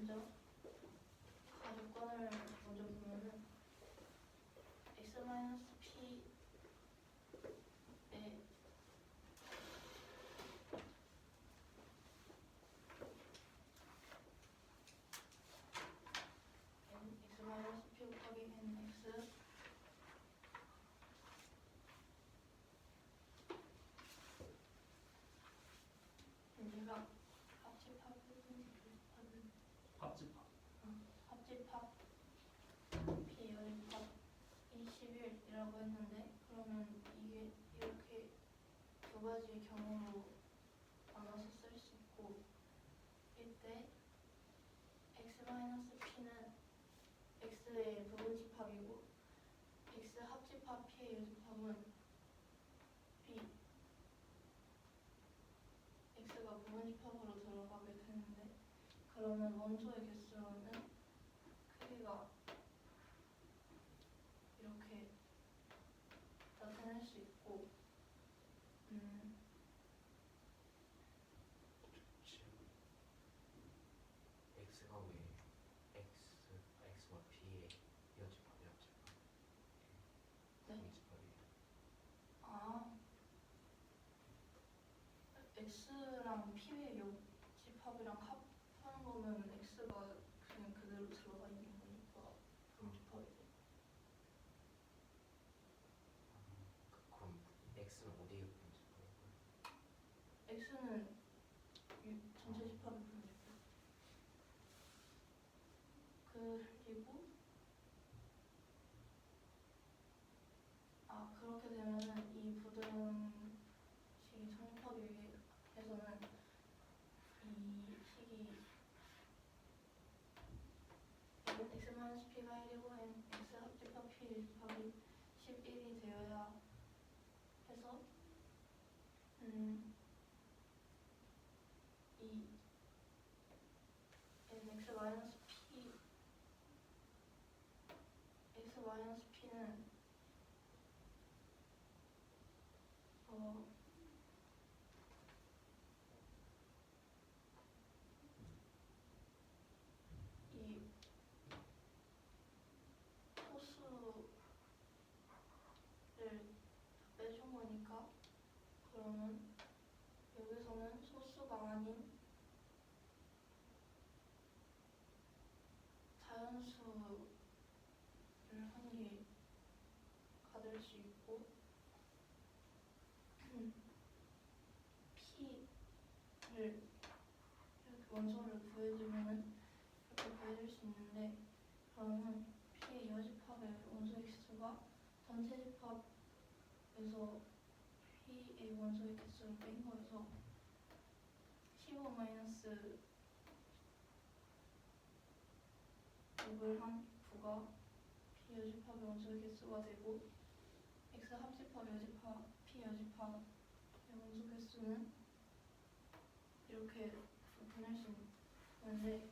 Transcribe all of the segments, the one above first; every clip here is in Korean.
먼저 가족권을 먼저 보면은 x-p의 x-p 곱하기 nx 얘가 합집합 p 연립합 21이라고 했는데, 그러면 이게 이렇게 두 가지 경우로 나눠서 쓸 수 있고, 이때 x-p는 x의 부분집합이고 x 합집합 p의 여집합은 b, x가 부분집합으로 들어가게 되는데, 그러면 원소의 개수는 크기가 이렇게 나타낼 수 있고, x가 왜 x와 p의 여집합이 합집합? 네? 부분집합이에요. 아, x랑 p의 여집합이랑 합하는 거면 x가 그냥 그대로 들어가 있는 거니까 부분집합이죠. 그럼 x는 어디에 부분집합인 거예요? x는 전체 집합의 부분집합. 그리고 그렇게 되면은 이 부등식이 성립하기 위해서는 이 식이 x-p가 1이고 x 합집합 p 집합이 11이 되어야 해서 이 x-p x-p는 이 소수를 빼준 거니까, 그러면 여기서는 소수가 아닌 자연수를 한 개가 될 수 있고, p를 이렇게 원소를 구해주면은 이렇게 구해줄 수 있는데, 그러면 p의 여집합의 원소의 개수가 전체 집합에서 p의 원소의 개수를 뺀 거여서 15-6을 한 9가 p 여집합의 원소의 개수가 되고, x 합집합 여집합 p 여집합의 원소 개수는 이렇게 보낼 수 있는데,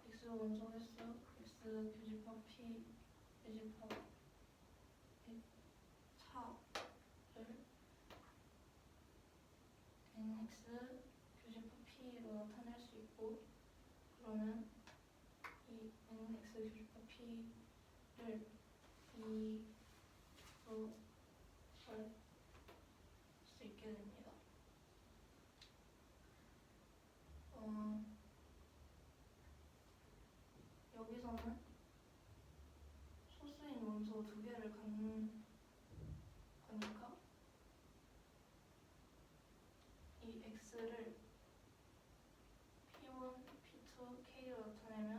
x 원소 개수, x 교집합 p 교집합의 차를 nx 교집합 p로 나타낼 수 있고, 그러면 이 nx 교집합 p를 2로 할 수 있게 됩니다. 여기서는 소수인 원소 두 개를 갖는 거니까 이 x를 p1, p2, k로 나타내면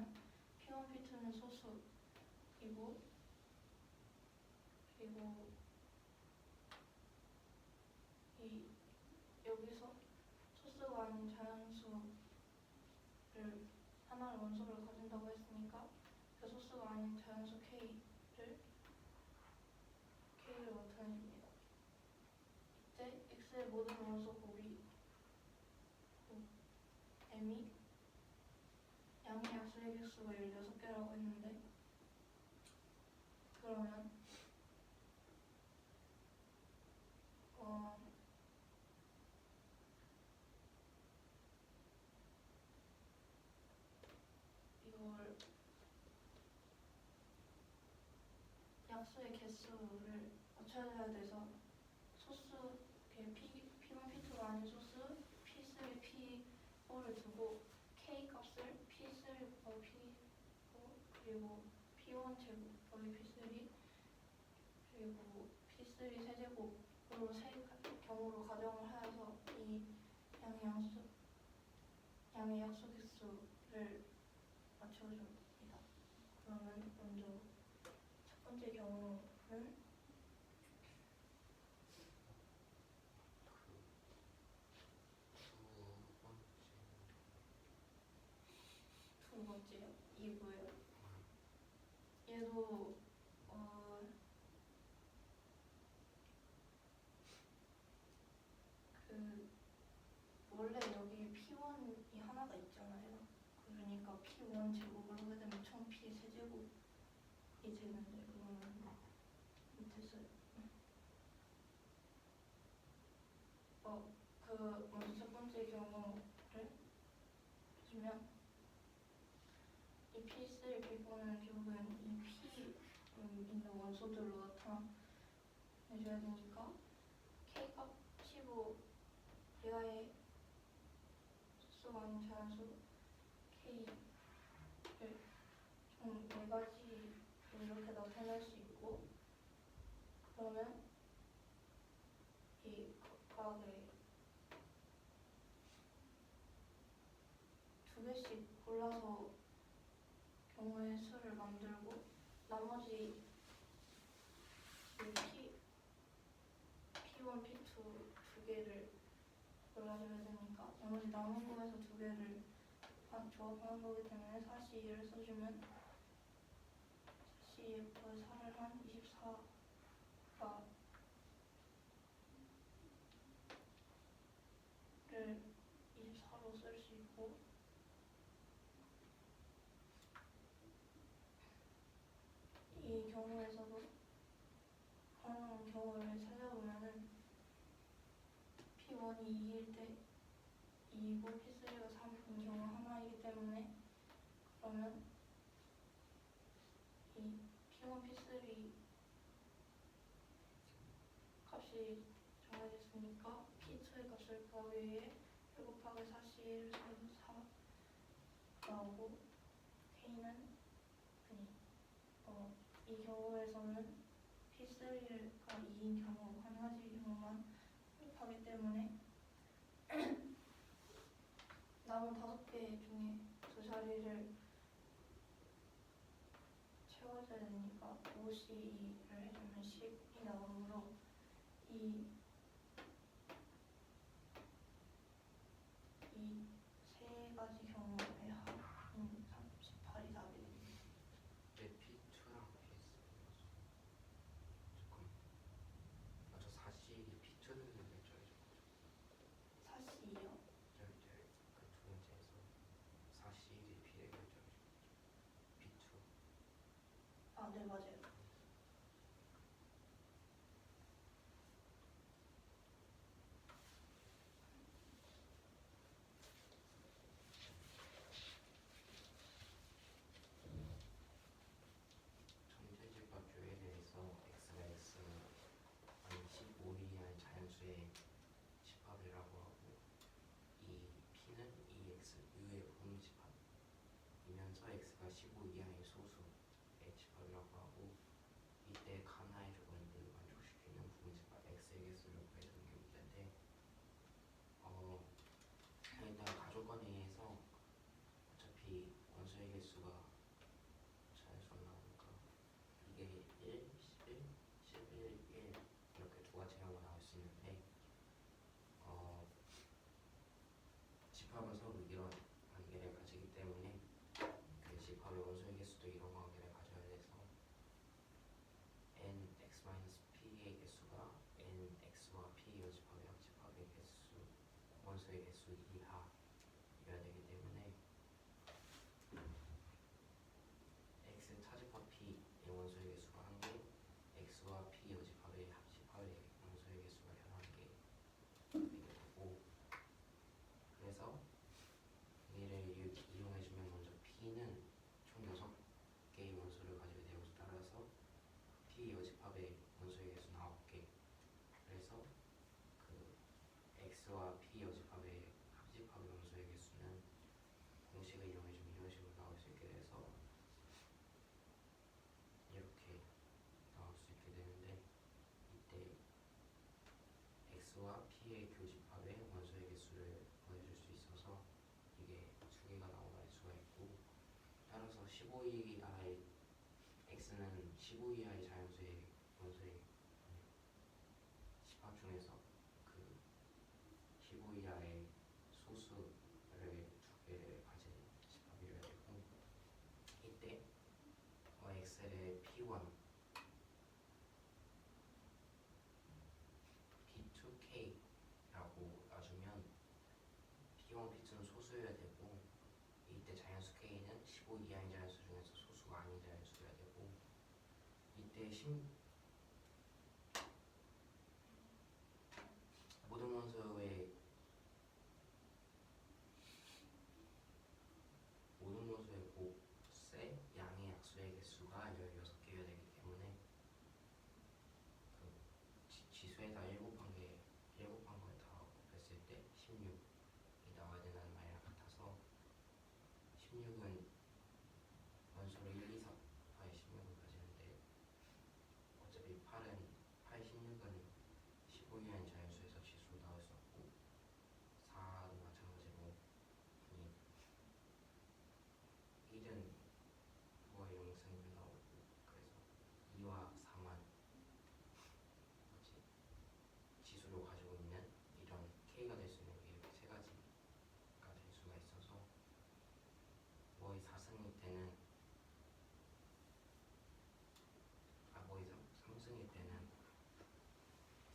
p1, p2는 소수이고, 그리고 이 여기서 소수가 아닌 자연수를 하나의 원소를 가진다고 했으니까 그 소수가 아닌 자연수 k를 k로 나타내줍니다. 이때 x의 모든 원소 곱이 m이 양의 약수의 개수가 16개라고 했는데, 그러면 약수의 개수를 맞춰야 돼서 소수 P1, P2가 아닌 소수 P3, P4를 두고 K 값을 P3 곱하기 P4 그리고 P1 제곱 곱하기 P3 그리고 P3 세제곱으로 세 경우로 가정을 하여서 이 양의 약수 개수를 맞춰줍니다. 그러면 먼저 첫 번째 경우는 두 번째요. 이고요. 얘도 원래 여기 P1이 하나가 있잖아요. 그러니까 P1 제곱을 하게 되면 총 P 세제곱이 되는데 그러면 됐어요. 먼저 첫 번째 경우를 보시면 이 P3, P4는 결국엔 이 P 있는 원소들로 나타내줘야 되니까 K값 15 이하의 수가 아닌 자연수 K를 총 4가지 이렇게 나타낼 수 있고 그러면 이 각각의 두 개씩 골라서 경우의 수를 만들고 나머지 P1, P2 두 개를 골라줘야 되니까 나머지 남은 거에서 두 개를 조합하는 거기 때문에 42를 써주면 42에 4를 한 24가 를 24로 쓸 수 있고 이 경우에서도 다른 경우를 살려보면은 P1이 2일 때 2이고 P3가 3인 경우 하나이기 때문에 그러면 이 P1, P3 값이 정해졌으니까 P2의 값을 구하기 위해 1 곱하기 41을 써서 4 나오고 K는 이 경우에서는 P3가 2인 경우 한 가지 경우만 하기 때문에 남은 5개 중에 두 자리를 채워줘야 되니까 52를 해주면 10이 나오므로 이 세 가지 경우의 합은 38이 답이 됩니다. 내 P2랑 P3 잠깐만 저 사실이 P2는 몇 쪽이죠? 42요? 그 두 번째에서 41이 P의 몇 쪽이죠? P2 아, 네, 맞아요. 전체집합주에 대해서 X가 X 아니 15 이하의 자연수의 집합이라고 하고 이 P는 EX U의 부분집합이면서 X가 15 이하의 소수의 집합이라고 하고 이때 하나의 조건을 만족시키는 부분집합 X의 개수를 구해주는 게 문제인데 일단 가조건에 의해서 어차피 원소의 개수가 자연수로 나오니까 이게 1, 11, 11, 1 이렇게 두 가지 형으로 나올 수 있는데 집합은 서로 이런 관계를 가지기 때문에 그 집합의 원소의 개수도 이런 관계를 가져야 돼서 nx-p의 개수가 nx와 p 여집합의 합집합의 개수 원소의 개수 이하여야 되기 때문에 x 차집합 p의 원소의 개수가 1개 x와 p 여집합의 합집합의 원소의 개수가 11개 되게 되고 그래서 얘를 이용해주면 먼저 P는 총 6개의 원소를 가지게 되고 따라서 P x와 p 여집합의 합집합의 원소의 개수는 공식을 이용해주면 이런 식으로 나올 수 있게 돼서 이렇게 나올 수 있게 되는데, 이때 x와 p의 교집합의 원소의 개수를 구해줄 수 있어서 이게 두 개가 나올 수가 있고, 따라서 15 이하의 x는 15 이하의 자연수의 원소의 집합 중에서 그 15 이하의 소수를 두 개를 가진 집합이어야 되고, 이때 x를 p1, p2k라고 놔주면 p1, p2는 소수여야 되고, 이때 자연수 k는 15 이하인 자연수 중에서 소수가 아닌 자연수여야 되고, 이때 모든 원소의 곱셈 양의 약수의 개수가 16개여야 되기 때문에 그 지수에다 7한 거에 다 곱했을 때 16이 나와야 된다는 말이랑 같아서, 16은 원소를 1, 2, 4파에 16을 가지는데, 어차피 16은 15 이하인 자연수에서 지수로 나올 수 없고, 4도 마찬가지로 1은 부하 0승을 나오고, 그래서 2와 4만 지수로 가지고 있는 이런 k가 될 수 있는 게 이렇게 세 가지가 될 수가 있어서, 뭐의 4승일 때는 뭐의 3승일 때는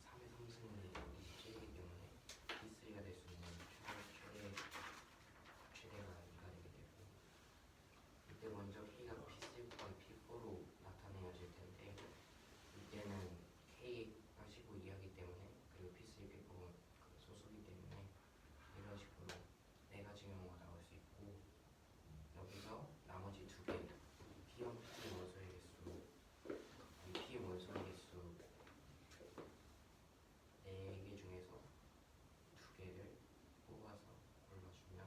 3의 3승이 27이기 때문에 p3가 될 수 있는 최대가 2가 되게 되고, 이때 먼저 k가 p3 곱하기 p4로 나타내어질 텐데, 이때는 k가 15 이하기 때문에, 그리고 p3, p4는 소수기 때문에 이런 식으로 네 가지 경우가 나올 수 있고, 여기서 나머지 두 개, p1, p2 원소의 개수, 이 p 원소의 개수 4개 중에서 두 개를 뽑아서 골라주면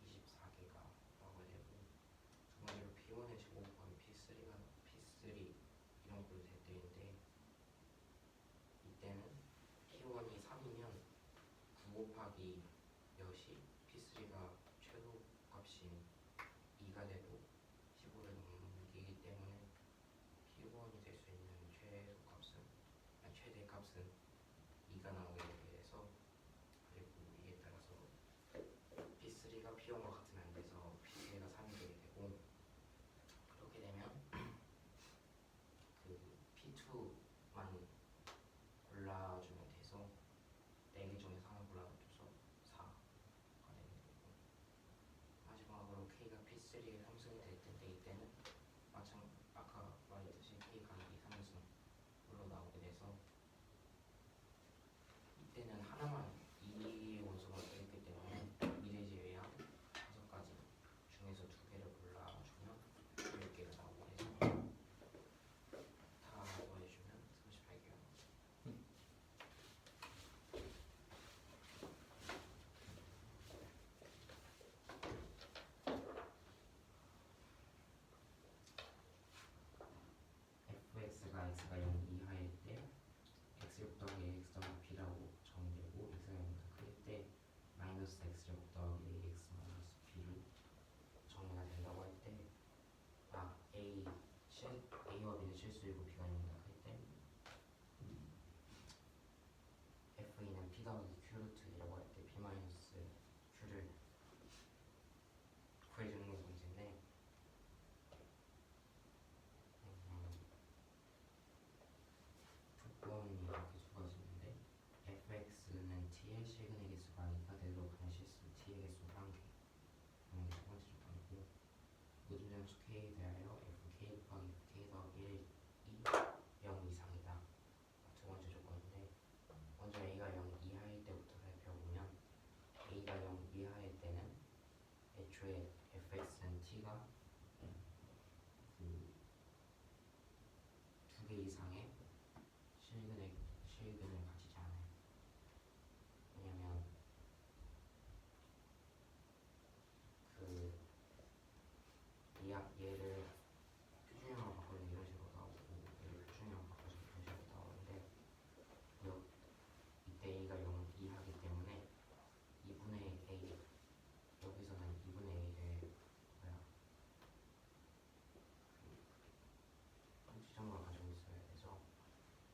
24개가 나오게 되고, 두 번째로 p1의 제곱 곱하기 p3 이런 꼴이 될 때인데, 이때는 p1이 3이면 9 곱하기 몇이 p3가 최소값인 2가 돼도 15를 넘기기 때문에 p1이 될 수 있는 최대값은 2가 나오게 되게 돼서, 그리고 이에 따라서 p3가 p1과 같으면 안 돼서 p3가 3이 되게 되고, 그렇게 되면 그 p2만 골라주면 돼서 4개 중에서 하나 골라줘서 4가 되게 되고, 마지막으로 k가 p3의 3승이 될 텐데, 이때는 아까 말했듯이 k가 2, 3승으로 나오게 돼서, 이때는 하나만 2 원소가 있기 때문에 미래지외양 5가지 중에서 2개를 골라주면 10개가 나오게 돼서 다 더해주면 38개가 나옵니다. fx가 x가 0 이하일 때 x 더하기 ax 더하기 b라고 정의되고, x가 0보다 클 때 마이너스 x제곱 더하기 ax 마이너스 b로 정의가 된다고 할 때, a와 b는 실수이고 b가 0보다 클 때 f는 p 더하기 q 루트 1이라고 할 때 b 마이너스 q를 구해주는 게 문제인데, 조건이 이렇게 두 가지인데, fx는 t의 실근의 개수가 2가 되도록 하는 실수 t의 개수 1개 하는 게 첫 번째 조건이고, 모든 점수 k에 대하여 fk 곱하기 fk 더하기 1이 0 이상이다 두 번째 조건인데, 먼저 a가 0 이하일 때부터 살펴볼게요. 꼭지점을 가지고 있어야 돼서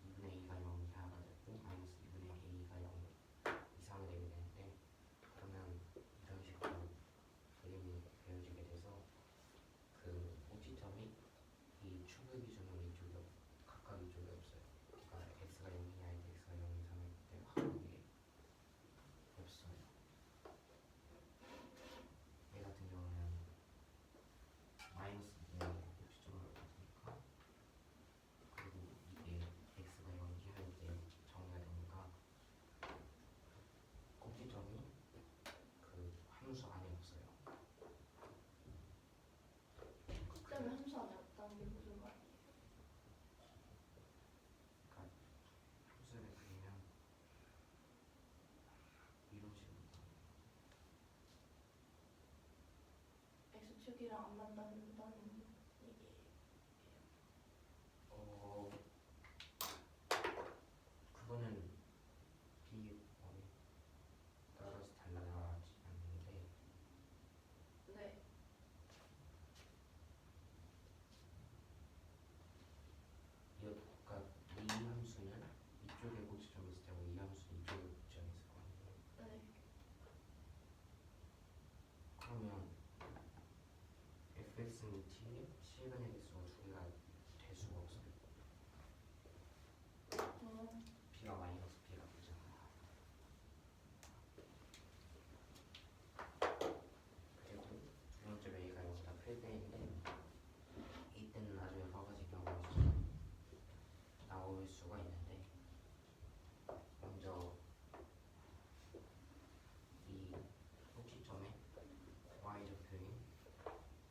2분의 2가 0 이하가 되고 마이너스 2분의 a가 0 이상이 되게 되는데, 그러면 이런 식으로 그림이 그려지게 돼서 그 꼭지점이 이 축을 기준으로 이쪽에 각각 이쪽에 없어요. 그러니까 x가 0 이하일 때 x가 0 이상일 때 확연하게 없어요. 얘 같은 경우는 마이너스 2분의 꼭지점으로 가니까, 그리고 이게 x가 0 이하일 때 정의가 되니까 꼭지점이 그 함수 안에 없어요. 꼭지점이 함수 안에 없다는 게 무슨 말이에요? 그러니까 함수를 그리면 이런 식으로 x축이랑 안 맞는다는 얘기예요. 그거는 따라서 달라지지 않는데, 네. 그러니까 이 함수는 이쪽에 꼭지점이 있을 테고 이 함수는 이쪽에 꼭지점이 있을 거 아니에요. 네. 그러면 fx는 t에 실근의 개수가 두 개가 될 수가 없어요. b가 마이너스 b가 되잖아요. 그리고 두 번째로 a가 0보다 클 때인데, 이때는 나중에 여러가지 경우가 나올 수가 있는데, 먼저 이 꼭지점에 y좌표인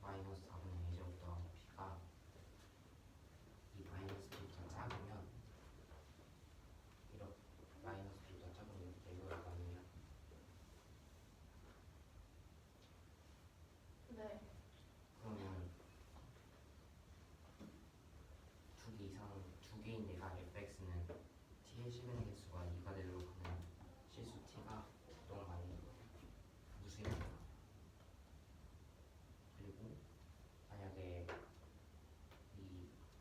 마이너스 4분의 a제곱 더하기 b가 이 마이너스 b보다 작으면, 이렇게 마이너스 b보다 작으면 이렇게 내려갈 거 아니에요. 네. 그러면 두 개인 얘가 fx는 t의 실근의 개수가 2가 되도록 하는 실수 t가 너무 많이 무수입니다. 그리고 만약에 이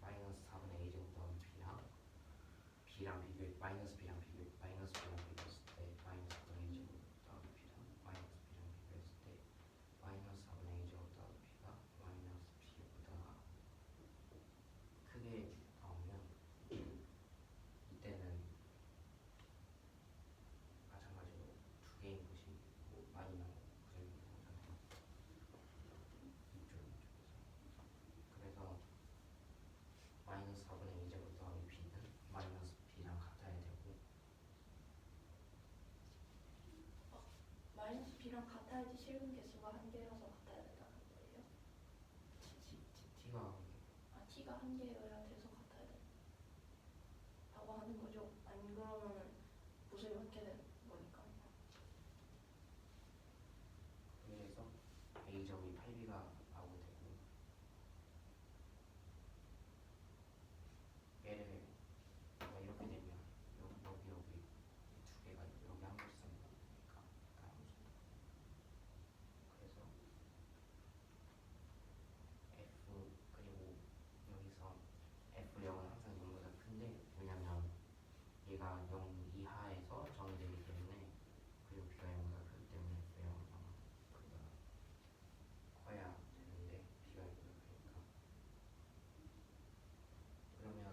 마이너스 4분의 a제곱 더하기 b랑 비교해 마이너스 b랑 비교했을 때 마이너스 4분의 a제곱 더하기 b랑 마이너스 b랑 비교했을 때 마이너스 4분의 a제곱 더하기 b가 마이너스 b보다 크게 나오면, 이때는 마찬가지로 두 개인 곳이 많이 나오고 구성이 나오잖아요. 이쪽에서. 그래서 마이너스 4분의 2제곱 더하기 b는 마이너스 b랑 같아야 되고, 마이너스 b랑 같아야지 실근 개수가 한 개여서 같아야 된다는 거예요? t가 t가 한 개여야 돼서 같아야 된다고 하는 거죠? 아니 그러면은 무수히 많게 되는 거니까요. 그래서 a점이 8b가 나오게 되고, 얘를 이렇게 되면 여기 두 개가 여기 한 개씩 쓰는 거니까 그래서 f, 그리고 여기서 f0은 항상 0보다 큰데, 왜냐면 얘가 0 이하에서 정의되기 때문에, 그리고 b가 0보다 크기 때문에 f0은 그보다 커야 되는데 b가 0보다 크니까. 그러면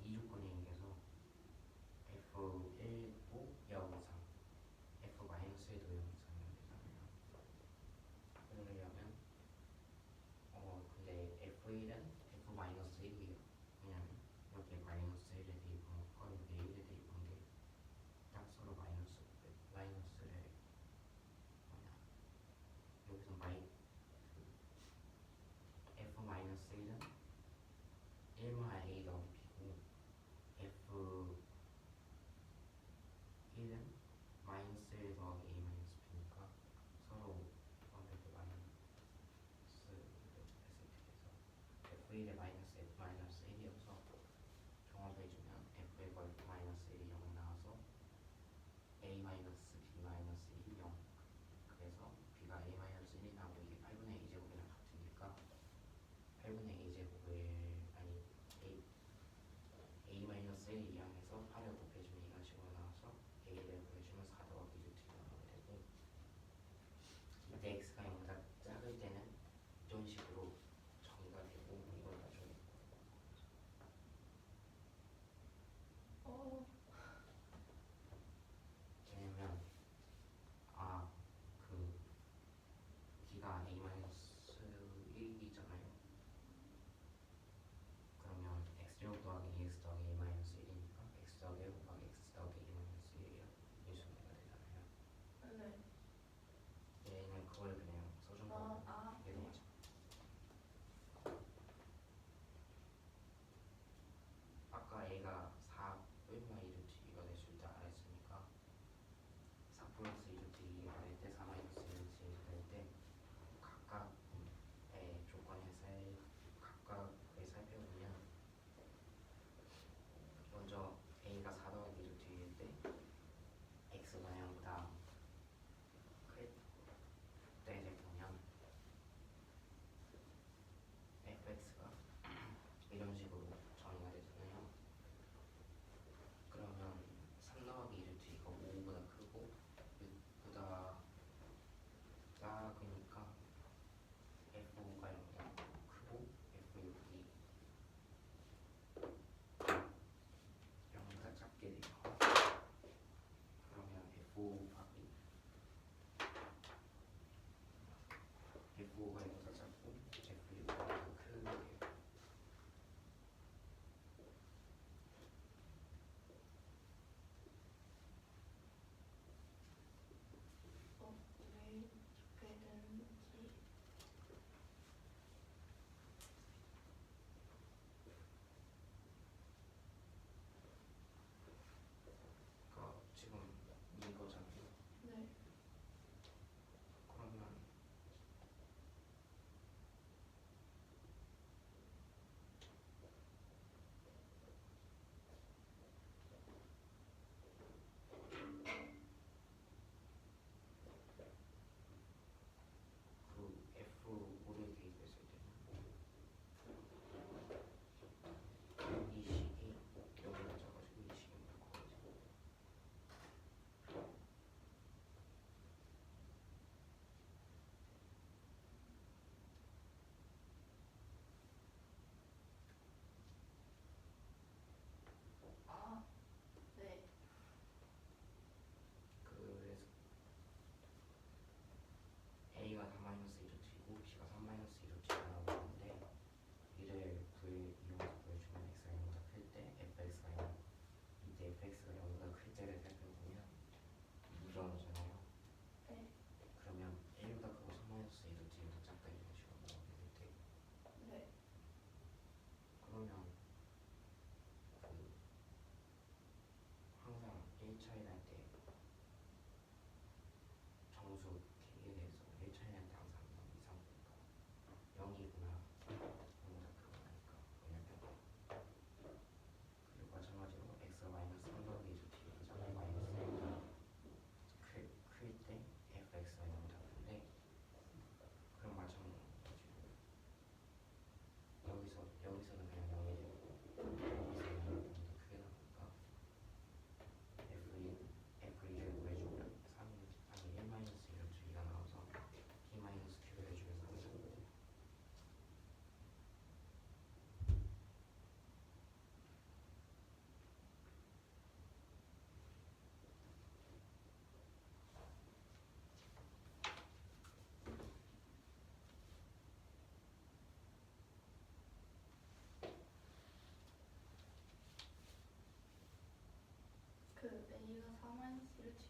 이 조건이 생겨서 f1도 0 이상, f-1도 0 이상이어야 되잖아요. 그러려면 근데 f1은 f-1이에요. 왜냐면 여기에 마이너스 1에 대입한 것과 여기에 1에 대입한 게 딱 서로 마이너스를 여기서 f-1은 1마 a 더하기 b고, f1은 마이너스 1 더하기 a 마이너스 b니까 서로 아무래도 마이너스를 했을 때 돼서 f1의 마이너스 f 마이너스 1이어서 종합해주면 f의 걸 마이너스 1이 0 나와서 a 마이너스 b 마이너스 1이 0. 그래서 b가 a 마이너스 1이 나오고 이게 8분의 2제곱이랑 같으니까 8분의 2제곱을 아니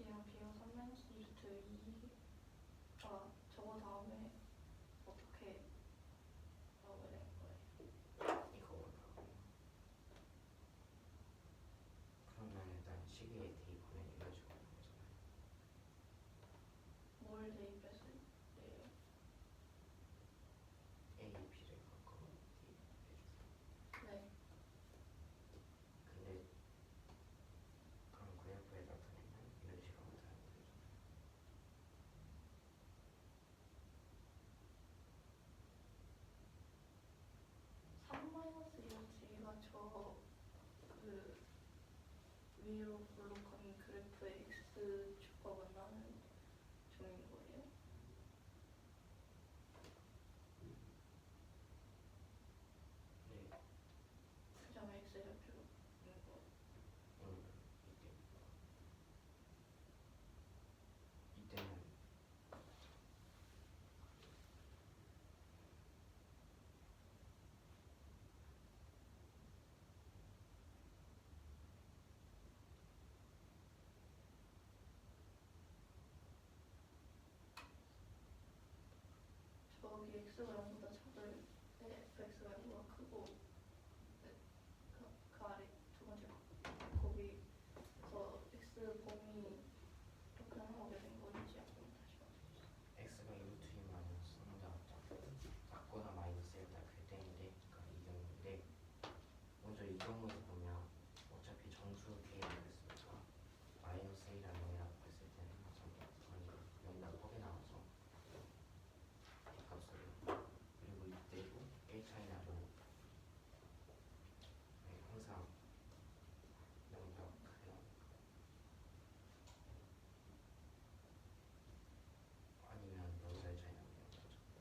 T랑 B가 3-루트 2가 저거 다음에 어떻게 나오게 된 거예요? 이거 어려워요. 그러면 일단 시계에 대입하면 이런 식으로 나오잖아요. 뭘 대입했을 때요? A, B를 갖고 대입해주세요. 네. 근데 그럼 그래프에 나타내면 이런 식으로 나타나는 되잖아요. 3-2가 그 위로 볼록한 그래프의 X축과 만나는 점인 거예요? 네. 그 점에 X좌표인 거예요? 이때는 저기 X가 0보다 작을 때 fx가 0보다 크고 그 아래 두 번째 거기서 X 범위 이렇게 나오게 된 건지 한번 다시 말해주세요. X가 루트 2 마이너스 3보다 작거나 마이너스에 딱 그 때인데, 그러니까 이 경우인데, 먼저 이 경우에서 보면 어차피 정수 K의 X가 마이너스 1이랑 0이라고 했을 때는 그러니까 0보다 크게 나와서 이 값을, 그리고 이때도 1 차이 나도 항상 0보다 크게 나오니까, 아니면 여기서 1 차이 나면 0보다 작고.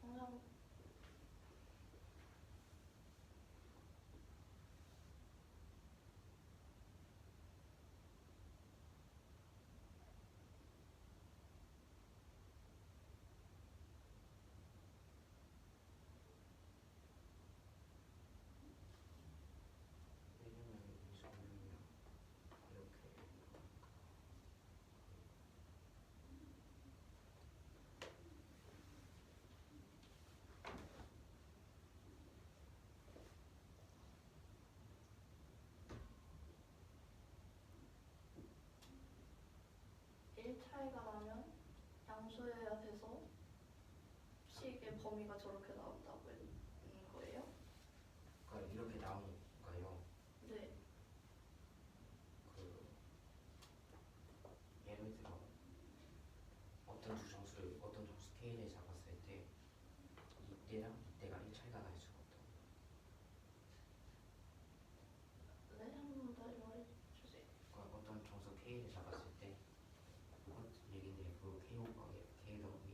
항상 왜냐면 이 정도면 이렇게 1 차이가 나면 양수해야 돼서 식의 범위가 저렇게 나온다고 했는 거예요? 그러니까 이렇게 나오니까요. 네. 그 예를 들어 어떤 정수 K를 잡았을 때 이때랑 이때가 1 차이가 날 수가 없다고. 네, 한 번 다시 말해주세요. 그러니까 어떤 정수 K를 잡았을 때 얘긴데 그 K 곱하기 K 더하기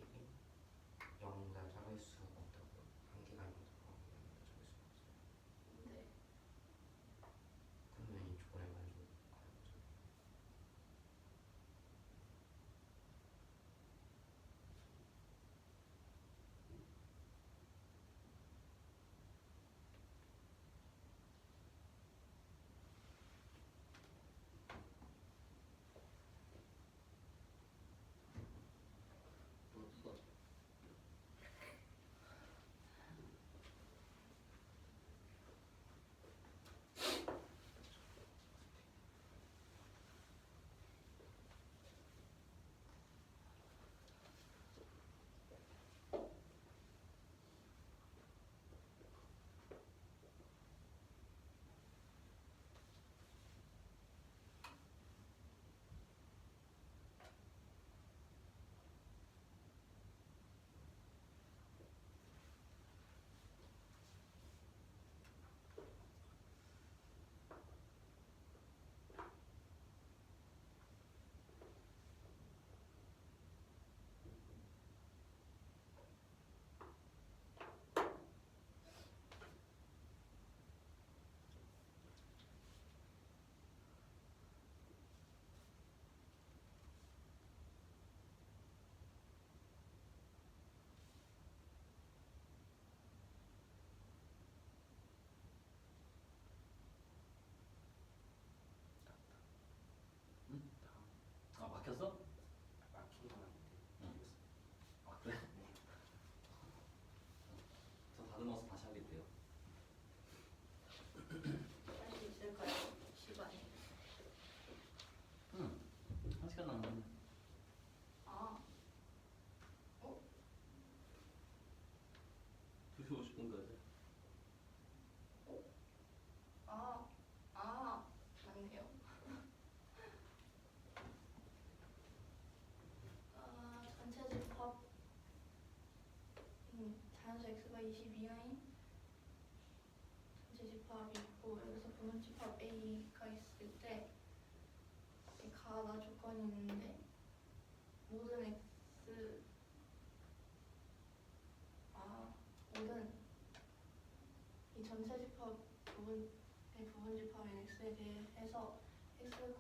0보다 작을 수가 없다고요. 한계가 0보다 작을 수가 없어요. 네. 그러면 이 조건에 만족하는 거죠. 또 누가 자연수 x가 22하인 전체 집합이 있고 여기서 부분 집합 a가 있을 때 이 가나 조건이 있는데 모든 모든 이 전체 집합 부분의 부분 집합인 x에 대해서 x제곱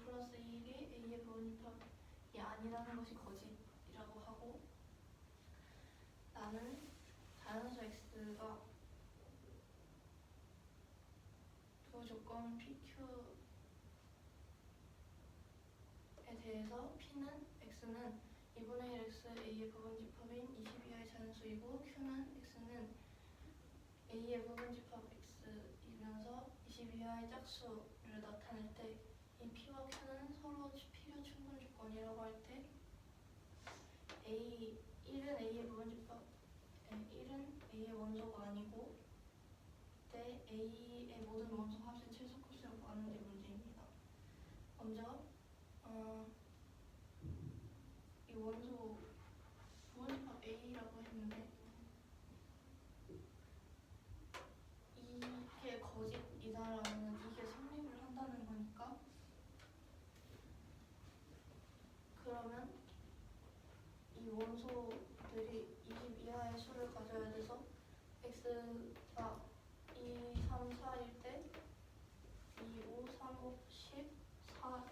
플러스 1이 a의 부분 집합이 아니라는 것이 거짓이라고 하고 나는 자연수 x가 두 조건 PQ에 대해서 x는 2분의 1 x a의 부분 집합인 22하의 자연수이고 q는 x는 a의 부분 집합 x이면서 22하의 짝수를 나타낼 때 이 p와 q는 서로 필요 충분 조건이라고 할 때 1은 a의 부분 집합 1은 a의 원소가 아니고 그때 a의 모든 원소 합의 최소 값을 구하는 게 문제입니다. 먼저 이 원소 부분 집합 a라고 했는데 이게 거짓이다라는 이게 성립을 한다는 거니까 그러면 이 원소들이 22하의 수를 가져야 돼서 x가 2, 3, 4일 때 2, 5, 3, 5, 10, 4,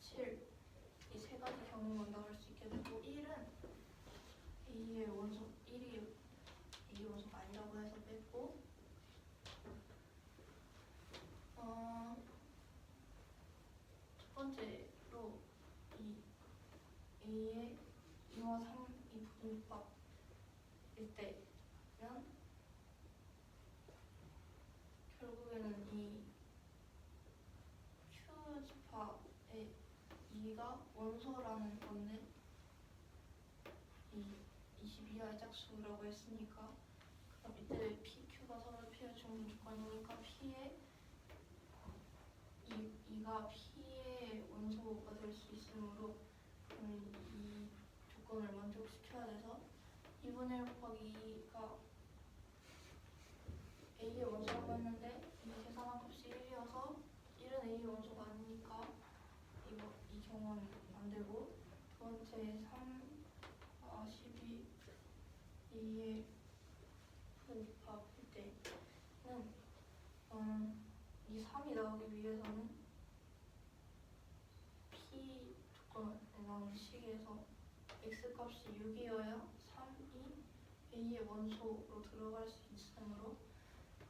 17 이 세 가지 경우만 나올 수 있게 되고 1은 A의 원소 1이 A의 원소가 아니라고 해서 뺐고 첫 번째로 이 A의 2와 3이 부분집합일 때면 결국에는 이 Q 집합의 2가 원소라는 건데 이 22하의 짝수라고 했으니까 그럼 이때 PQ가 서로 P의 충분 조건이니까 P의 2가 P의 원소가 될 수 있으므로 이 조건을 만족시켜야 돼서 2분의 1 곱하기 2가 A의 원소라고 했는데 이 계산한 값이 1이어서 1은 A의 원소가 아니니까 이 경우는 안 되고 두 번째 3, 12, 2의 부분집합일 때는 이 3이 나오기 위해서는 P 조건에 나오는 식에서 X값이 6이어야 3이 A의 원소로 들어갈 수 있으므로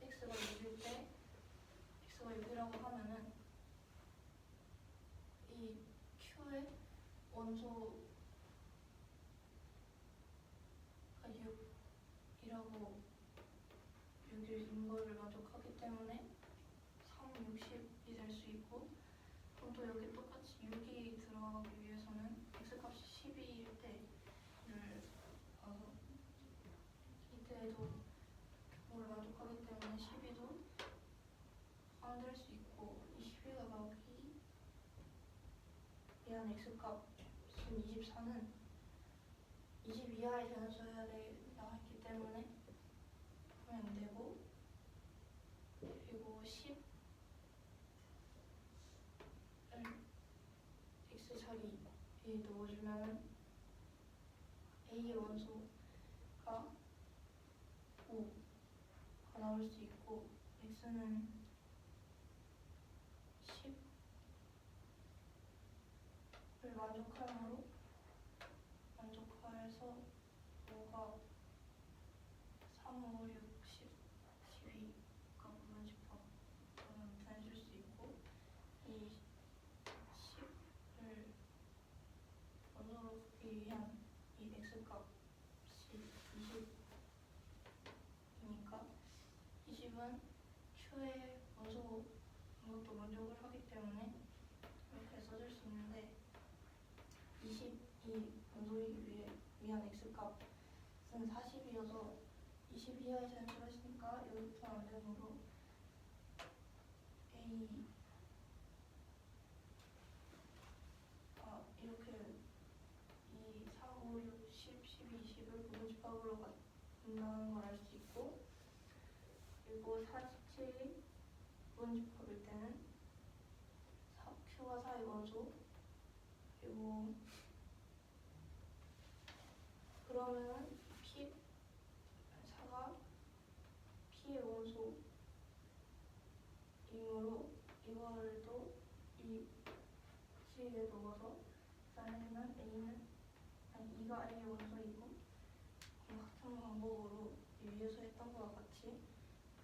X가 6일 때 X가 6이라고 하면은 이 Q의 원소가 6이라고 6인 거를 만족하기 때문에 3, 60이 될 수 있고 그럼 또 여기 똑같이 6이 들어가기 위해서는 X값이 12일 때를 이때에도 조건을 만족하기 때문에 12도 포함될 수 있고 이 12가 나오기 위한 X값은 24는 22하의 자연수여야 나왔기 때문에 하면 안 되고 그리고 10을 X 자리에 넣어주면 A의 원소가 5가 나올 수 있고 X는 10을 만족해서 5가 3, 5, 6, 10, 12가 부분 집합으로 나타내줄 수 있고 이 10을 원소로 두기 위한 이 X값이 20이니까 20은 Q의 원소 방법도 만족을 하기 때문에 이렇게 써줄 수 있는데 20이 원소이기 위한 X값은 40이어서 22하의 자연수가 있으니까 여기부터 안 되므로 이렇게 이 4, 5, 6, 10, 12, 20을 부분 집합으로 된다는 걸 알 수 있고, 그리고 47이 문집합일 때는 Q가 4의 원소, 그리고 그러면은 P 4가 P의 원소이므로 이거를 또 이 식에 넣어서 짜내면 A는 아니 2가 A의 원소이고, 그럼 같은 방법으로 위에서 했던 거와 같이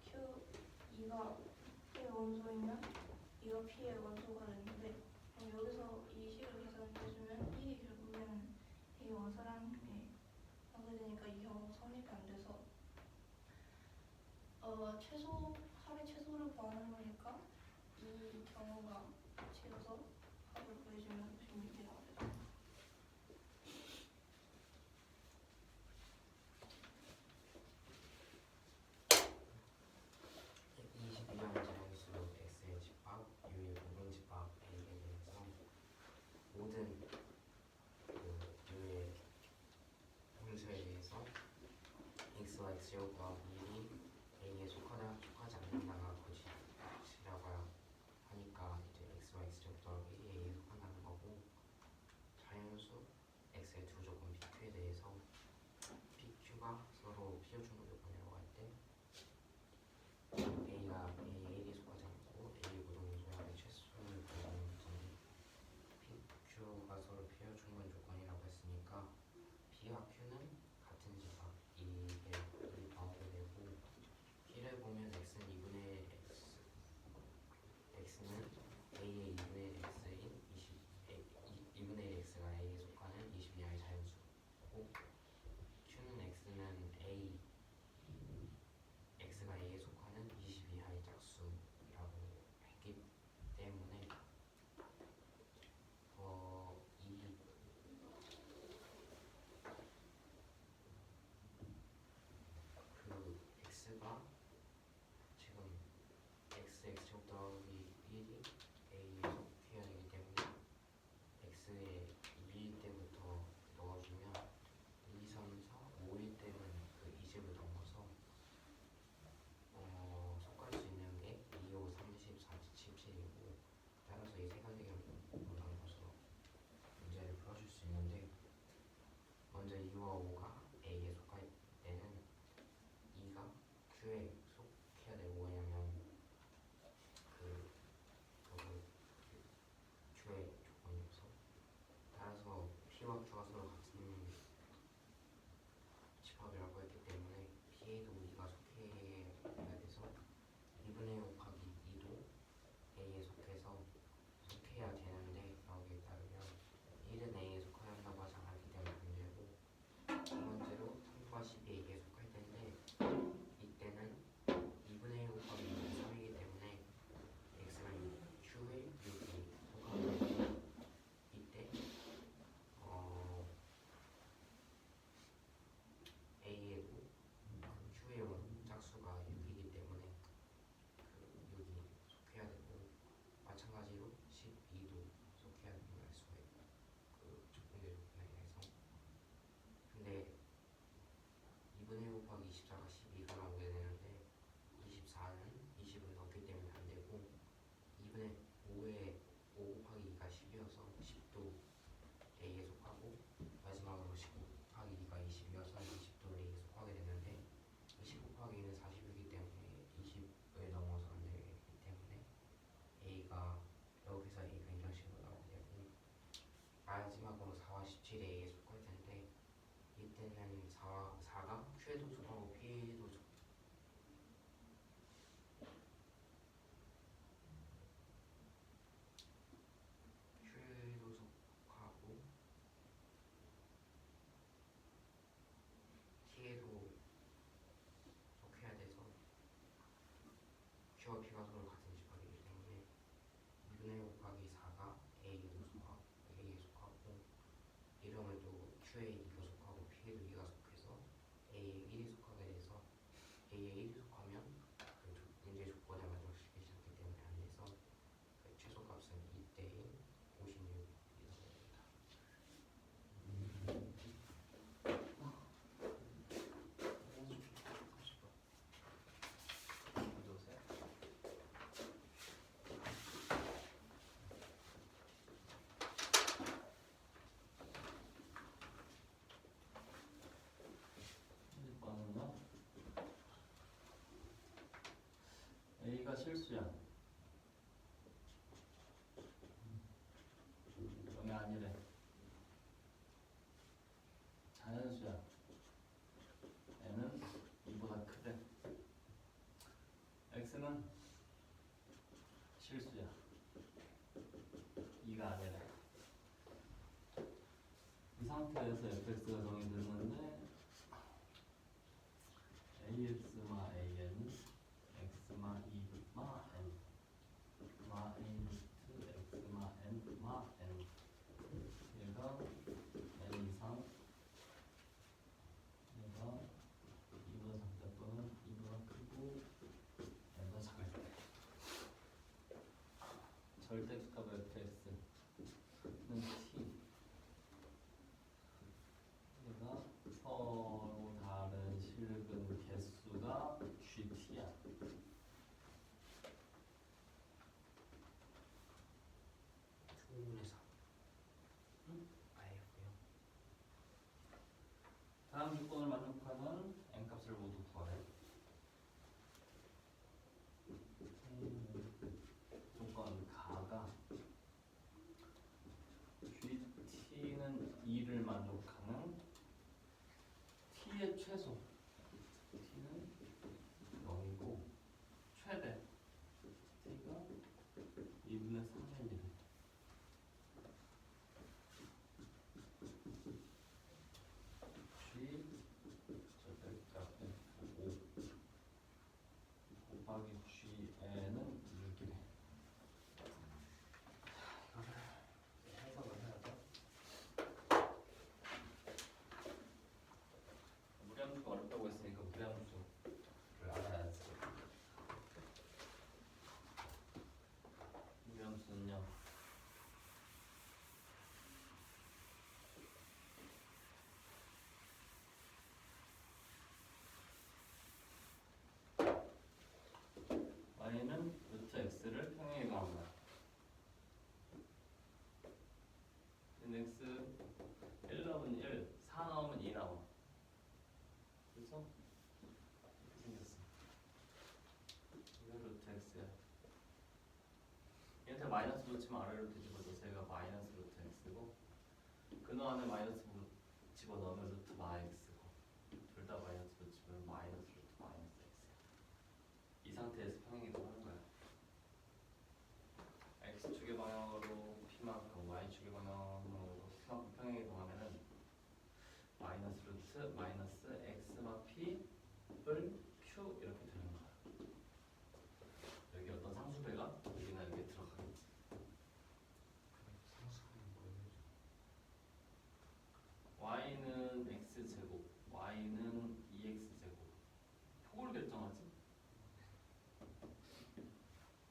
Q2가 P의 원소이면 2가 P의 원소가 되는데, 그럼 여기서 이 식을 계산해주면 이게 결국에는 A의 원소라는 게 나오게 되니까 이 경우 성립이 안 돼서 최소 합의 최소를 구하는 거니까 이 경우가 지어서 합을 구해주면 96이 나오죠. 이 22형 자연수 x의 집합, u의 부분집합 a에 대해서 모든 u의 함수에 대해서 x와 x제곱 더하기 1이 a에 속하지 않는다가 것이라고 하니까 이제 x와 x제곱 더하기 1이 a에 속한다는 거고, 자연수 x의 두 조건 pq에 대해서 pq가 서로 필요 충분 조건이라고 할 때 A가 A에 1이 속하지 않고 A 구동소의 최소를 구하는 문제인데, PQ가 서로 필요 충분 조건이라고 했으니까 P와 Q는 같은 집합, 이게 나오게 되고, P를 보면 X는 2분의 X, X는 A의 2분의 X인 2분의 X가 A에 속하는 22하의 자연수고, Q는 X는 X가 A에 속하는 22하의 짝수라고 했기 때문에 X가 지금 X제곱 더하기 1이 A에 속해야 되기 때문에 X에 2일 때부터 넣어주면 2, 3, 4, 5일 때는 그 2집을 넘어서 속할 수 있는 게 2, 5, 30, 40, 17이고, 따라서 이 세 가지 경우를 나눠서 문제를 풀어줄 수 있는데, 먼저 2와 5가 A에 속할 때는 2가 Q에 속해야 되고, 왜냐면 저거 Q의 조건이어서. 따라서 P와 Q가 서로 같은 집합이라고 했기 때문에 P에도 2가 속해야 돼서 2분의 5 곱하기 2도 A에 속해야 되는데, 여기에 따르면 1은 A에 속해야 한다고 하지 않았기 때문에 문제고, 두 번째로 3과 10이 A에 속할 텐데, 이때는 2분의 1 곱하기 2는 3이기 때문에 X가 6, Q에 6이 속하게 되고, 이때 A에도 Q의 짝수가 6이기 때문에 그 6이 속해야 되고, 마찬가지로 12도 속해야 되는 걸 알 수가 있고, 그 적분의 조건에 의해서. 근데 2분의 1 곱하기 24가 12가 나오게 되는데, 24는 20을 넣었기 때문에 안 되고, 2분의 5에 5 곱하기 2가 10이어서 10도 A에 속하고, 마지막으로 19 곱하기 2가 20이어서 20도 A에 속하게 되는데, 20 곱하기 2는 40이기 때문에 20을 넘어서 안 되기 때문에 A가 여기서 A가 이런 식으로 나오게 되고, 마지막으로 4와 17이 A에 속할 텐데, 이때는 4가 Q에도 속하고 P에도 속하고 T에도 속해야 돼서 Q와 P가 서로 같은 집합이기 때문에 2분의 1 곱하기 4가 A에도 속하고 이러면 또 Q에 2가 속하고 P에도 2가 속해서 A에 1이 실수야. 정이 아니래. 자연수야. n은 2보다 크대. x는 실수야. 2가 아니래. 이 상태에서 fx가 정이 되는데 ax마 an x마 2마 n 마 a 루트 x마 n 마 n 얘가 n 이상 얘가 2보다 작다 또는 2보다 크고 n보다 작을 때 절대값 fx는 t 얘가 서로 다른 실근 개수가 gt야. 충분히 3. 아예고요. 다음 조건을 만족하는 n값을 모두 구하래. 조건 가가 gt는 2를 만족하는 t의 최소 t는 0이고 최대 t가 2분의 3n이래. g 절대값 f5 곱하기 gn은 6이래. 해석을 해야죠. 무리함수가 어렵다고 했으니까 무리함수를 알아야지. 무리함수는요 y는 루트 x를 평행에 가합니다. x 1 나오면 1, 4 나오면 2 나와. 그래서 이렇게 생겼어. 이게 루트 x야. 얘한테 마이너스 붙이면 아래로 뒤집어져서 얘가 마이너스 루트 x고 근호 안에 마이너스 집어넣으면 루트 마 x고 둘 다 마이너스 붙이면 마이너스 루트 마이너스 x야. 이 상태에서 평행이동하는 거야. x축의 방향으로 p만큼 y축의 방향으로 p만큼 평행이동하면은 마이너스 루트 마이너스 x마 p를 q 이렇게 되는 거야. 여기 어떤 상수배가 여기나 여기에 들어가겠지. 상수는 뭐예요? y는 x제곱, y는 2x제곱. 폭을 결정하지.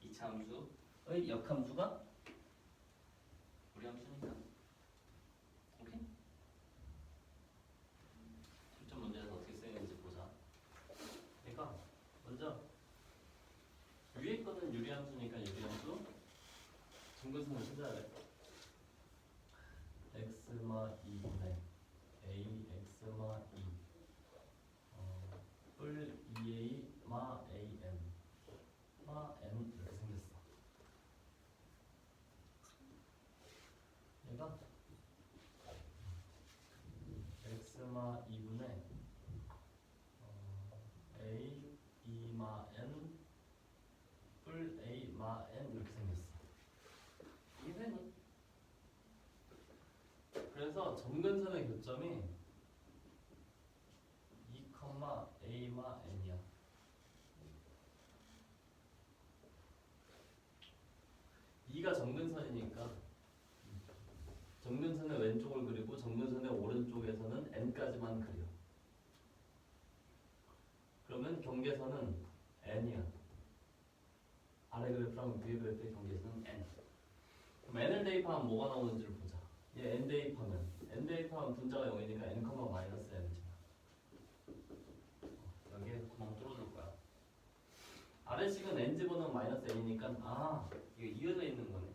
이차함수의 역함수가 우리 함수니까. 오케이? 실전 문제에서 어떻게 쓰이는지 보자. 그러니까 먼저 위에 거는 유리함수니까 유리함수 증근선을 찾아야 돼. x마 2분의 a x마 2 뿔 2a 마 an 마 n 이렇게 생겼어. 얘가 x마 2분의 a 2마 n 뿔 a 마 n 이렇게 생겼어. 이게 되니? 그래서 점근선의 교점이 2, a 마 n이야. 이가 점근선이니까 점근선의 왼쪽을 그리고 점근선의 오른쪽에서는 n까지만 그려. 그러면 경계선은 n이야. 아래 그래프랑 위에 그래프의 경계선은 n. 그럼 n을 대입하면 뭐가 나오는지를 보자. 얘 n 대입하면 분자가 0이니까 n, 마이너스 n이지. 여기에 구멍 뚫어줄 거야. 아래식은 n 집어넣으면 마이너스 n이니까 아 이거 이어져 있는 거네.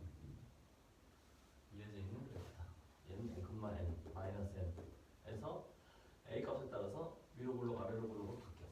이어져 있는 그래프다. 얘는 n, n 마이너스 n. 해서 a 값에 따라서 위로 볼록 아래로 볼록으로 바뀌어.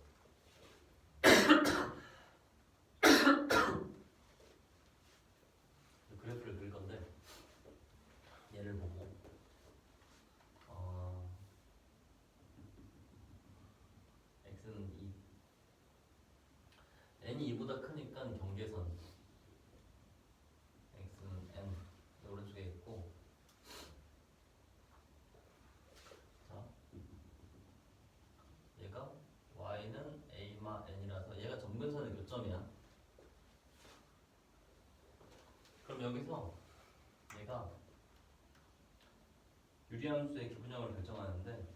유리함수의 기분형을 결정하는데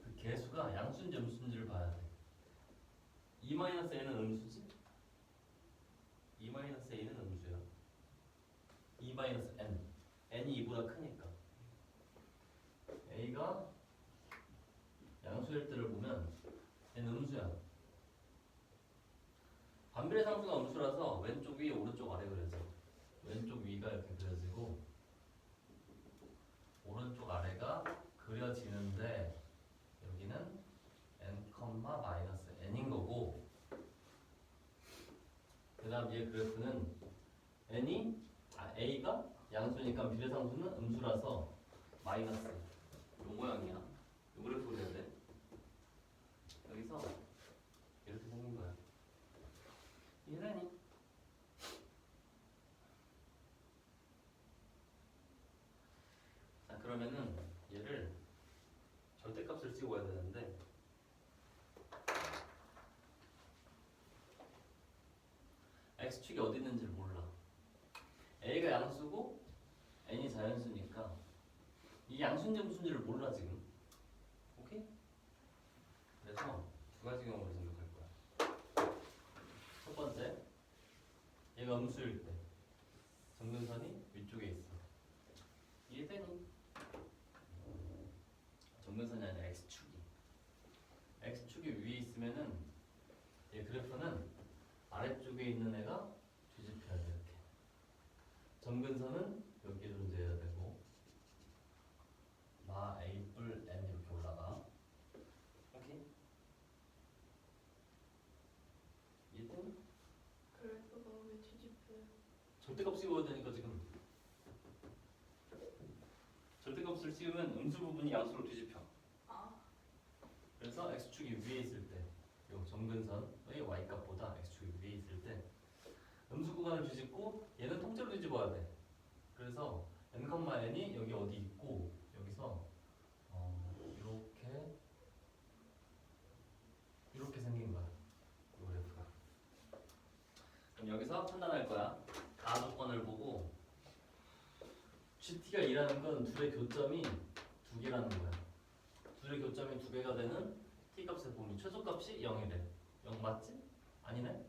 그 개수가 양수인지 음수인지를 봐야 돼. 2-a는 음수지? 2-a는 음수야. 2-n. n이 2보다 크니까. a가 양수일 때를 보면 얘는 음수야. 반비례 상수가 음수라서 왼쪽 위, 오른쪽 아래 그려져. 왼쪽 위가 이렇게 그려지고 오른쪽 아래가 그려지는데 여기는 n,-n인 거고 그 다음 얘 그래프는 a가 양수니까 비례상수는 음수라서 마이너스 요 모양이야. 요 그래프 그려야 돼. 여기서 이렇게 생긴 거야. 이해되니? 자 그러면은 얘를 절대값을 찍어야 되는데 x축이 어디 있는지 몰라. a가 양수고 n이 자연수니까 이 양수인지 음수인지를 몰라 지금. 오케이? 그래서 두 가지 경우를 생각할 거야. 첫 번째, 얘가 음수일 때 정근선이 위쪽에 있어. 이해되니? 정근선이 아니라 x축이. x축이 위에 있으면은 얘 그래프는 아래쪽에 있는 애가 뒤집혀야 돼. 이렇게. 정근선은 여기에 존재해야 되고 마 a 뿔 n 이렇게 올라가. 오케이? 이해되니? 그래프가 왜 뒤집혀요? 절대값 씌워야 되니까 지금. 절대값을 씌우면 음수 부분이 양수로 뒤집혀. 아, 그래서 x축이 위에 있을 때, 요 정근선의 y값보다 x축이 위에 있을 때 음수 구간을 뒤집고 얘는 통째로 뒤집어야 돼. 그래서 n,n이 여기 어디 있고 여기서 이렇게 생긴 거야. 이 그래프가. 그럼 여기서 판단할 거야. 가조건을 보고 GT가 2라는 건 둘의 교점이 2개라는 거야. 둘의 교점이 2개가 되는 T값의 범위 최소값이 0이래. 0 맞지? 아니네?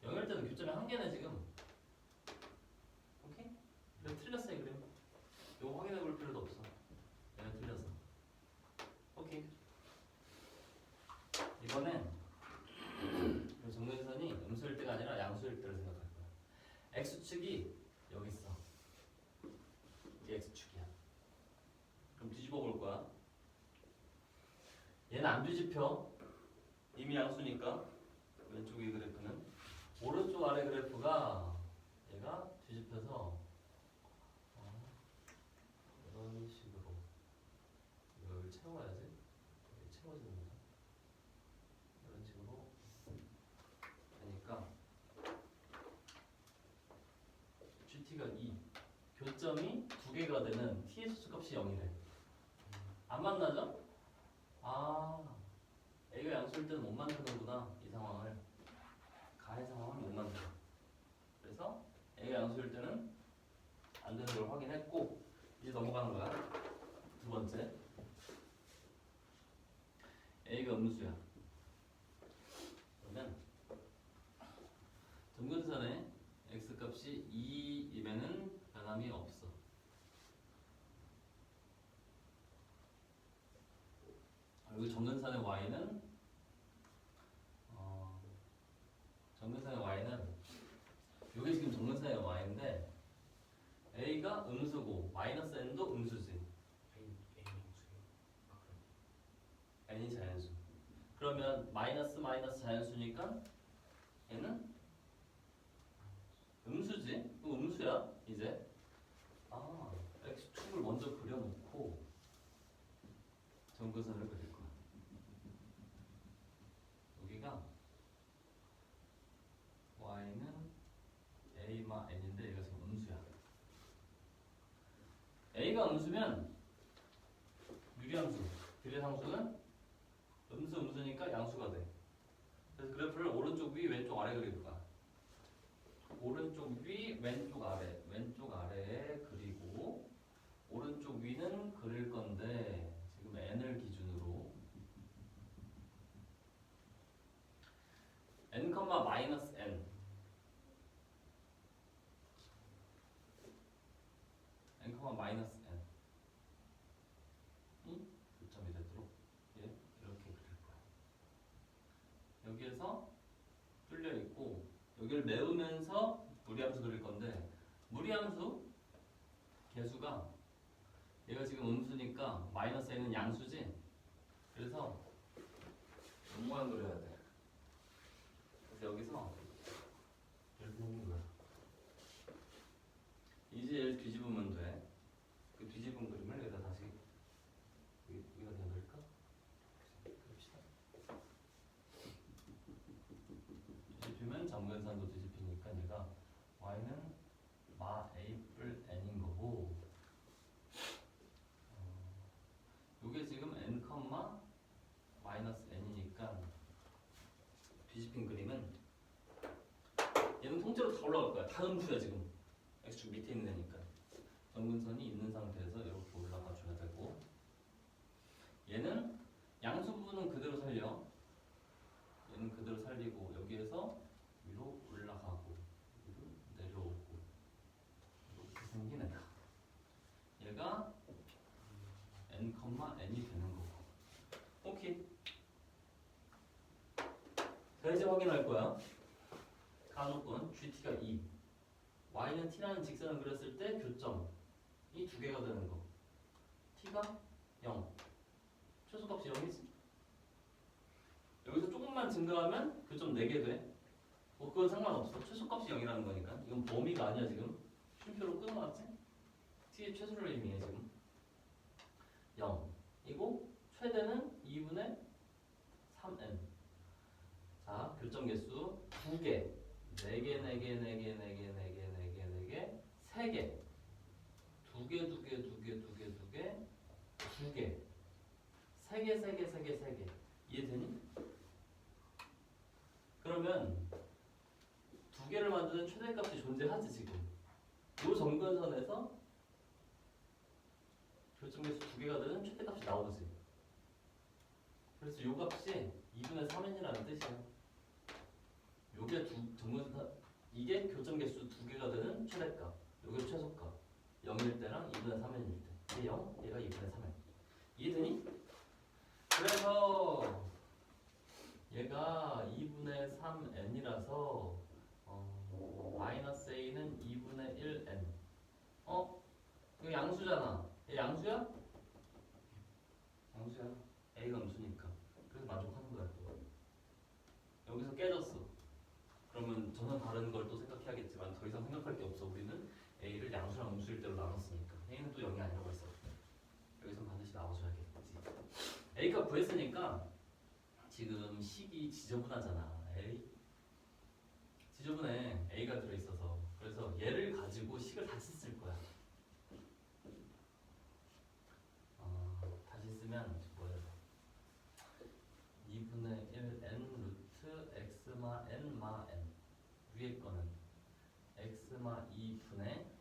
0일 때도 교점이 1개네 지금. 오케이? 그래 틀렸어 이 그림. 이거 확인해 볼 필요도 없어. 얘는 틀렸어. 오케이. 이번엔 이 정근선이 음수일 때가 아니라 양수일 때를 생각할 거야. X축이 여기 있어. 이게 X축이야. 그럼 뒤집어 볼 거야. 얘는 안 뒤집혀. 이미 양수니까. 왼쪽 위 그래프는 오른쪽 아래 그래프가 얘가 뒤집혀서 이런 식으로 이걸 채워야지. 이게 채워지는 거죠. 이런 식으로 되니까 GT가 2 교점이 2개가 되는 T의 수값이 0이래. 안 만나죠? 아, A가 양수일 때는 못 만드는구나. 이 상황을. 가의 상황을 못 만들어. 그래서 A가 양수일 때는 안 되는 걸 확인했고 이제 넘어가는 거야. 두 번째. A가 음수야. 그러면 점근선의 X값이 2이면은 변함이 없어. 그리고 점근선의 Y는 점근선의 Y는 이게 지금 점근선의 Y인데 A가 음수고 마이너스 N도 음수지. A 양수요. 아 그럼 N이 자연수. 그러면 마이너스 자연수니까 얘는 음수지. 그 음수야 이제. X축을 먼저 그려놓고 점근선을 그릴 거야. 여기가 Y는 A마 N인데 얘가 지금 음수야. A가 음수면 유리함수, 비례상수는 음수니까 양수가 돼. 그래서 그래프를 오른쪽 위, 왼쪽 아래 그릴 거야. 오른쪽 위, 왼쪽 아래에 그리고 오른쪽 위는 그릴 건데 마이너스 n n, 마이너스 n 이 교점이 되도록 이렇게 그릴 거야. 여기에서 뚫려 있고 여기를 메우면서 무리함수 그릴 건데 무리함수 개수가 얘가 지금 음수니까 마이너스 n은 양수지. 그래서 이 모양 그려야 돼. 그래서 여기서 이렇게 생긴 거야. 이제 얘를 뒤집으면 돼. 그 뒤집은 그림을 여기다 다시 여기다 그냥 넣을까? 그럽시다. 뒤집히면 정근선도 뒤집히니까 얘가 y는 마 a 뿔 n인 거고 요게 지금 n, 마이너스 n이니까 뒤집힌 그림은 얘는 통째로 다 올라갈 거야. 다 음수야 지금. x축 밑에 있는 애니까. 정근선이 있는 상태에서 이렇게 올라가 줘야 되고 얘는 양수 부분은 그대로 살려. 얘는 그대로 살리고 여기에서 위로 올라가고 위로 내려오고 이렇게 생긴 애다. 얘가 n, n이 되는 거고. 오케이. 자 이제 확인할 거야. 가조건 GT가 2 Y는 T라는 직선을 그렸을 때 교점 이 두 개가 되는 거. T가 0 최소값이 0이지. 여기서 조금만 증가하면 교점 4개 돼. 뭐 그건 상관없어. 최소값이 0이라는 거니까. 이건 범위가 아니야 지금. 쉼표로 끊어놨지? T의 최소를 의미해 지금. 0 이고 최대는 2분의 3n. 자 교점 개수 2개 4개 4개 4개 4개 4개 4개 4개 3개 2개 2개 2개 2개 2개 2개 3개 3개 3개 3개 이해되니? 그러면 2개를 만드는 최대값이 존재하지 지금. 요 정근선에서 교점개수 2개가 되는 최대값이 나오지. 그래서 요 값이 2분의 3n이라는 뜻이야. 요게 정근선 이게 교점개수 2개가 되는 최대값. 요게 최소값. 0일 때랑 2분의 3n일 때. 얘 0, 얘가 2분의 3n. 이해되니? 그래서 얘가 2분의 3n이라서 마이너스 a는 2분의 1n. 이거 양수잖아. 얘 양수야? 양수야. a가 음수니까. 그래서 만족하는 거야. 여기서 깨졌어. 그러면 전혀 다른 걸 또 생각해야겠지만 더 이상 생각할 게 없어. 우리는 a를 양수랑 음수일 대로 나눴으니까. a는 또 0이 아니라고 했어. 여기서 반드시 나와줘야겠지. a값 구했으니까 지금 식이 지저분하잖아. a 지저분해. a가 들어있어서. 그래서 얘를 가지고 식을 다시 쓸 거야. 다시 쓰면 뭐야? 2분의 1n 루트 x마 n 마 n. 위에 거는 x마 2분의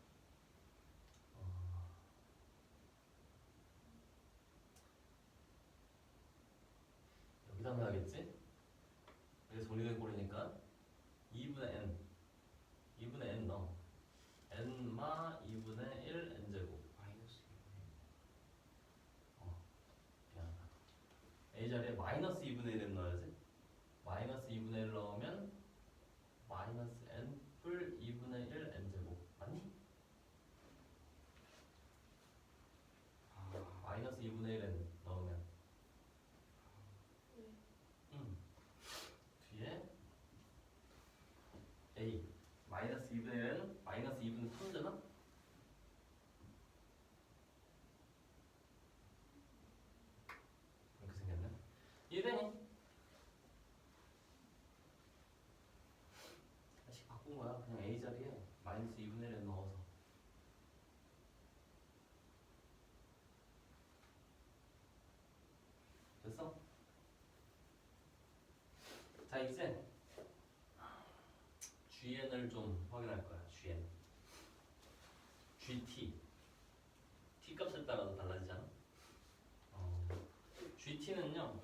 여기다 넣어야겠지? 여기 정리된 꼴이니까 2분의 n 2분의 n 넣어. n마 2분의 1 n제곱. 마이너스 미안하다. a 자리에 마이너스 2분의 1을 넣어야지. 마이너스 2분의 1 넣으면 마이너스 n 뿔 2분의 1 n제곱. 맞니? 마이너스 2분의 1 n 넣으면 뒤에 a 마이너스 2분의 1은 마이너스 2분의 3잖아? 이렇게 생겼네. 이해되니? 다시 바꾼 거야. 그냥 a 자리에 마이너스 2분의 1을 넣어서. 됐어? 자 이제 GN을 좀 확인할 거야. GN GT T 값에 따라서 달라지잖아. GT는요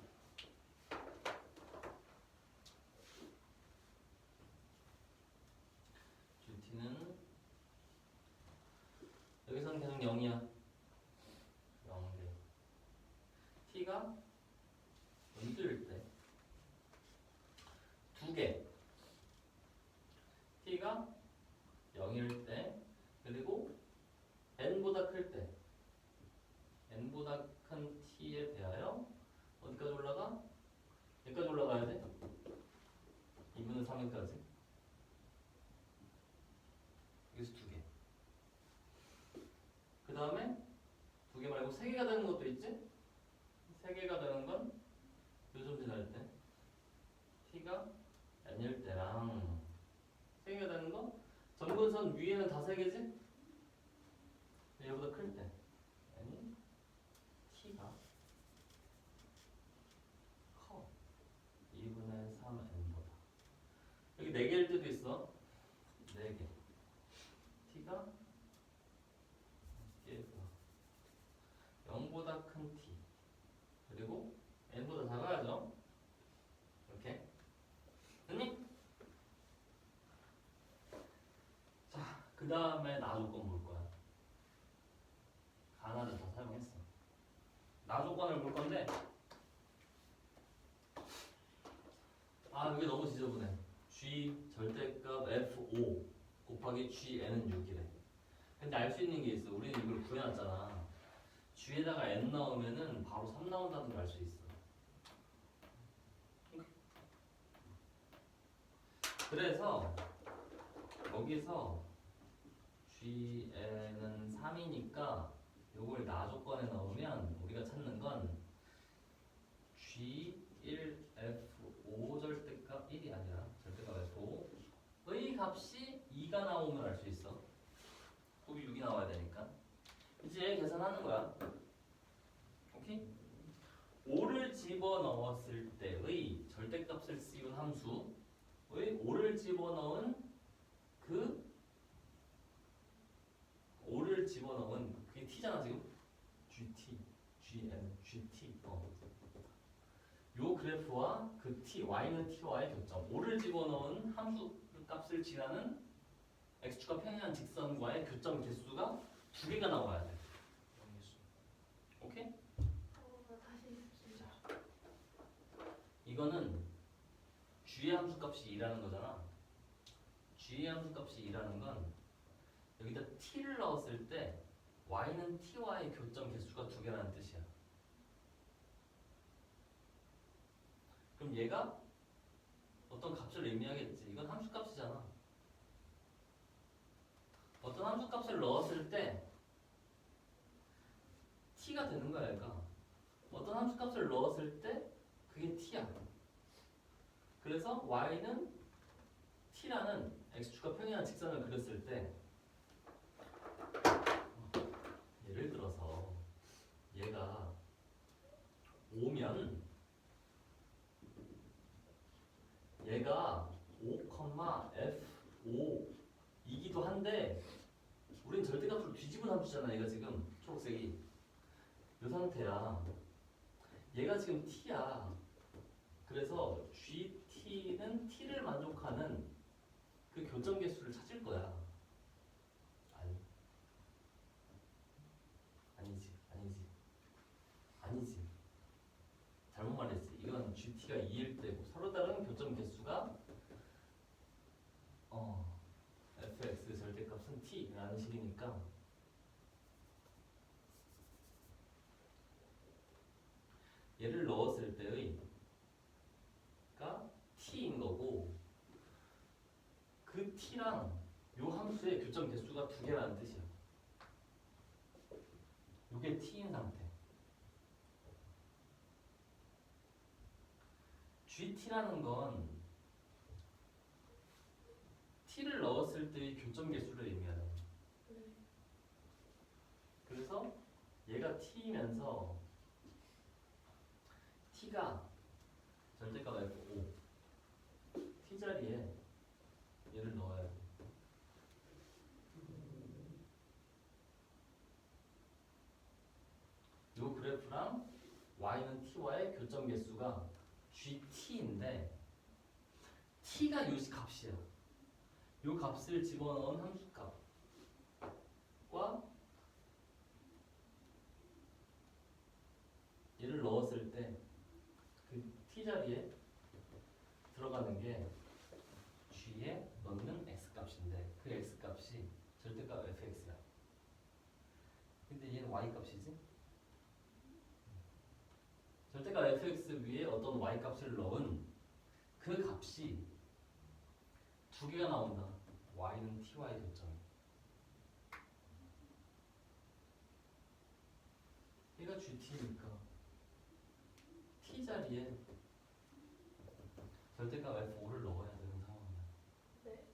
그리고 3개가 되는 것도 있지? 3개가 되는 건 요점 지날 때 t가 n일 때랑 3개가 되는 거 점근선 위에는 다 3개지? 얘보다 클 때 n이 t가 커 2분의 3n보다 여기 4개일 때도 있어 4개 t가 0보다 큰 t 그리고 n보다 작아야죠 이렇게 됐니? 자 그 다음에 나 조건 볼 거야 가나를 다 사용했어 나 조건을 볼 건데 아 이게 너무 지저분해 g 절대값 f5 곱하기 gn은 6이래 근데 알 수 있는 게 있어 우리는 이걸 구해놨잖아 g에다가 n 넣으면은 바로 3 나온다는 걸 알 수 있어 그래서 여기서 gn은 3이니까 요걸 나 조건에 넣으면 우리가 찾는 건 g1f5 절대값 1이 아니라 절대값 f5의 값이 2가 나오면 알 수 있어 곱이 6이 나와야 되니까 이제 계산하는 거야 오케이? 5를 집어넣었을 때의 절대값을 씌운 함수의 5를 집어넣은 그 5를 집어넣은 그게 t잖아 지금 gt, gn, gt 요 그래프와 그 t, y는 t와의 교점 5를 집어넣은 함수 값을 지나는 x축과 평행한 직선과의 교점 개수가 2개가 나와야 돼 오케이? 다시 진짜. 이거는 g의 함수값이 2라는 거잖아. g의 함수값이 2라는 건 여기다 t를 넣었을 때 y는 t와의 교점 개수가 2개라는 뜻이야. 그럼 얘가 어떤 값을 의미하겠지. 이건 함수값이잖아. 어떤 함수값을 넣었을 때 t가 되는 거야 얘가. 어떤 함수값을 넣었을 때 그게 t야. 그래서 y는 t라는 x축과 평행한 직선을 그렸을 때 예를 들어서 얘가 5면 얘가 5,f5이기도 한데 우린 절대값으로 뒤집은 함수잖아. 얘가 지금 초록색이 이 상태야. 얘가 지금 t야. 그래서 GT는 T를 만족하는 그 교점 개수를 찾을 거야. 아니지. 잘못 말했지. 이건 GT가 2일 때고 서로 다른 교점 개수가 fx 절대값은 t라는 식이니까 얘를 넣었을 때의 가 t인 거고 그 t랑 요 함수의 교점 개수가 2개라는 뜻이야. 요게 t인 상태. gt라는 건 t를 넣었을 때의 교점 개수를 의미하는 거야. 그래서 얘가 t이면서 t가 절대값 f5 t 자리에 얘를 넣어야 돼. 요 그래프랑 y는 t와의 교점 개수가 gt인데 t가 요 값이야. 요 값을 집어넣은 함수값과 얘를 넣었을 때 그 t 자리에 들어가는 게 g에 넣는 x 값인데 그 x 값이 절대값 fx야. 근데 얘는 y 값이지? 절대값 fx 위에 어떤 y 값을 넣은 그 값이 2개가 나온다. y는 ty의 교점. GT니까 T 자리에 절대값 F5를 넣어야 되는 상황이야. 네.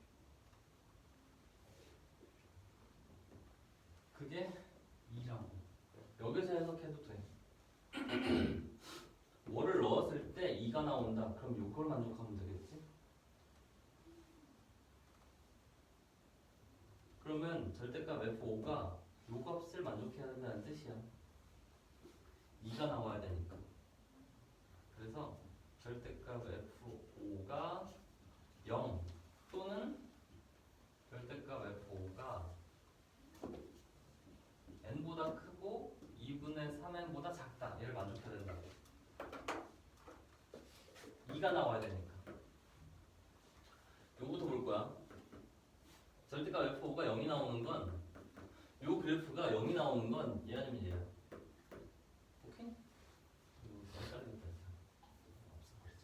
그게 2라고. 여기서 해석해도 돼. 뭐를 넣었을 때 2가 나온다. 그럼 요걸 만족하면 되겠지? 그러면 절대값 F5가 요 값을 만족해야 된다는 뜻이야. 2가 나와야 되니까. 그래서 절대값 F5가 0 또는 절대값 F5가 n보다 크고 2분의 3n보다 작다. 얘를 만족해야 된다. 2가 나와야 되니까. 요거부터 볼 거야. 절대값 F5가 0이 나오는 건, 요 그래프가 0이 나오는 건 얘 아니면 얘야. 오케이? 이거 헷갈리겠다. 없어버리자.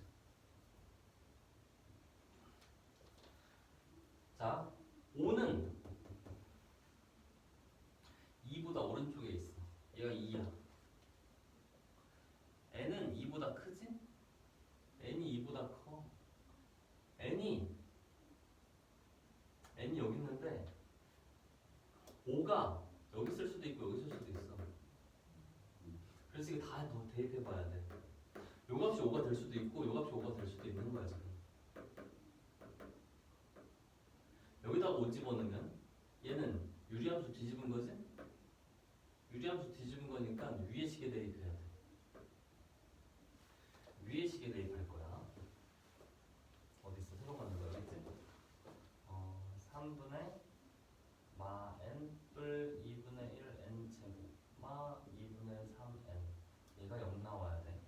자, 5는 2보다 오른쪽에 있어. 얘가 2야. n은 2보다 크지? n이 2보다 커. n이 여기 있는데 5가 여기 쓸 수도 있고 여기 쓸 수도 있어. 그래서 이거 다 너 대입해 봐야 돼. 요 값이 5가 될 수도 있고 요 값이 5가 될 수도 있는 거야 지금. 여기다가 5 집어넣으면 얘는 유리함수 뒤집은 거지? 유리함수 뒤집은 거니까 위에 식에 대입해야 돼. 위에 식에 대입할 거야. 어디 있어? 새로 만든 거야, 여기 있지? 3분의 마 n 뿔 2분의 1 n 제곱 마 2분의 3n. 얘가 0 나와야 돼.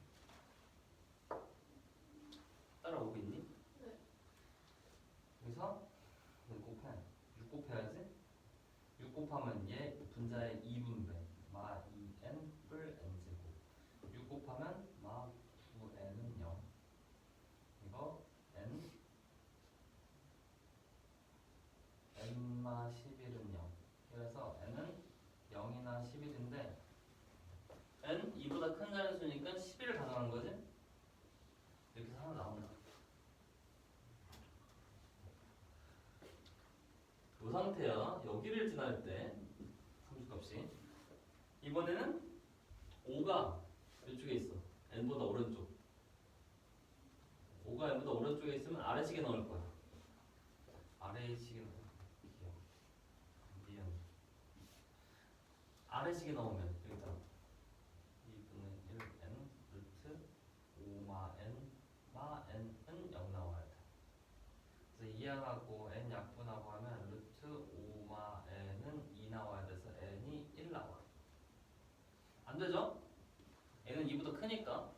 따라오고 있니? 네. 여기서 6 곱해. 6 곱해야지? 6 곱하면 얘 분자의 2분배 마 2n 뿔 n 제곱. 6 곱하면 마 9n은 0. 이거 n n마 11은 0. 그래서 n은 0이나 11인데 n 2보다 큰 자연수니까 11을 가져가는 거지? 이렇게 해서 하나 나온다. 이 상태야. 여기를 지날 때 함수값이 이번에는 5가 이쪽에 있어. n보다 오른쪽. 5가 n보다 오른쪽에 있으면 아래식에 넣을 거야. 아래식에 넣을 거야. 미안. 아래식에 넣으면 여기다 2분의 1n 루트 5마 n 마 n은 0 나와야 돼. 그래서 이항하고 n 약분하고 하면 루트 5마 n은 2 나와야 돼서 n이 1 나와. 안 되죠? n은 2보다 크니까.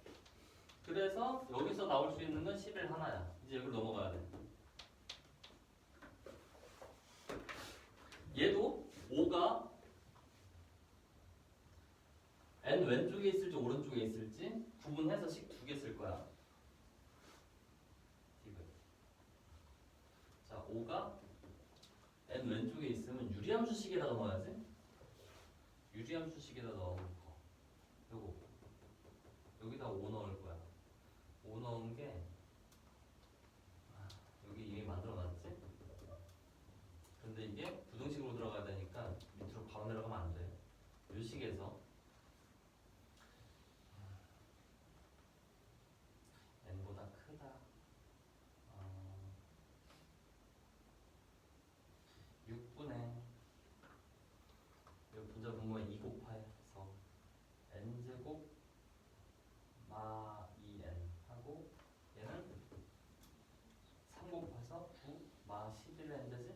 그래서 여기서 나올 수 있는 건 11 하나야. 이제 여기로 넘어가야 돼. 얘도 5가 n 왼쪽에 있을지 오른쪽에 있을지 구분해서 식 2개 쓸 거야. 자, 5가 n 왼쪽에 있으면 유리함수식에다가 넣어야지. 유리함수식에다 넣은 거. 요거. 여기다 5 넣을 거야. 5 넣은 게 여기 이미 만들어놨지? 근데 이게 부등식으로 들어가야 되니까 밑으로 바로 내려가면 안 돼. 요 식에서 n보다 크다. 6분의 여기 분자 분모에 2 곱해서 n제곱 마 2n 하고 얘는 3 곱해서 9 마 11n 되지?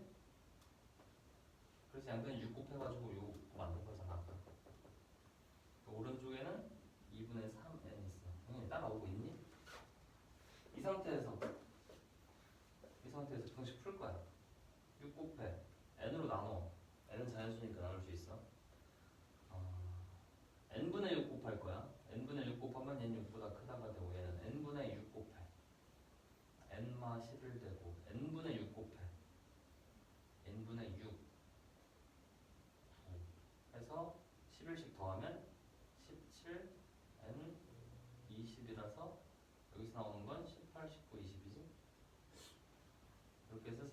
그래서 양변 6 곱해가지고 요거 만든 거잖아 아까. 오른쪽에는 2분의 3n 있어. 형님 따라오고 있니? 이 상태에서 공식 풀 거야. 6 곱해 n으로 나눠. n은 자연수니까 나눌 수 있어. n분의 6 곱할 거야. n분의 6 곱하면 얘는 6보다 크다가 되고 얘는 n분의 6 곱해. n마 11 되고 n분의 6 곱해. n분의 6 해서 11씩 더하면 17 17, n 20이라서 여기서 나오는 건 18, 19, 20이지. 이렇게 해서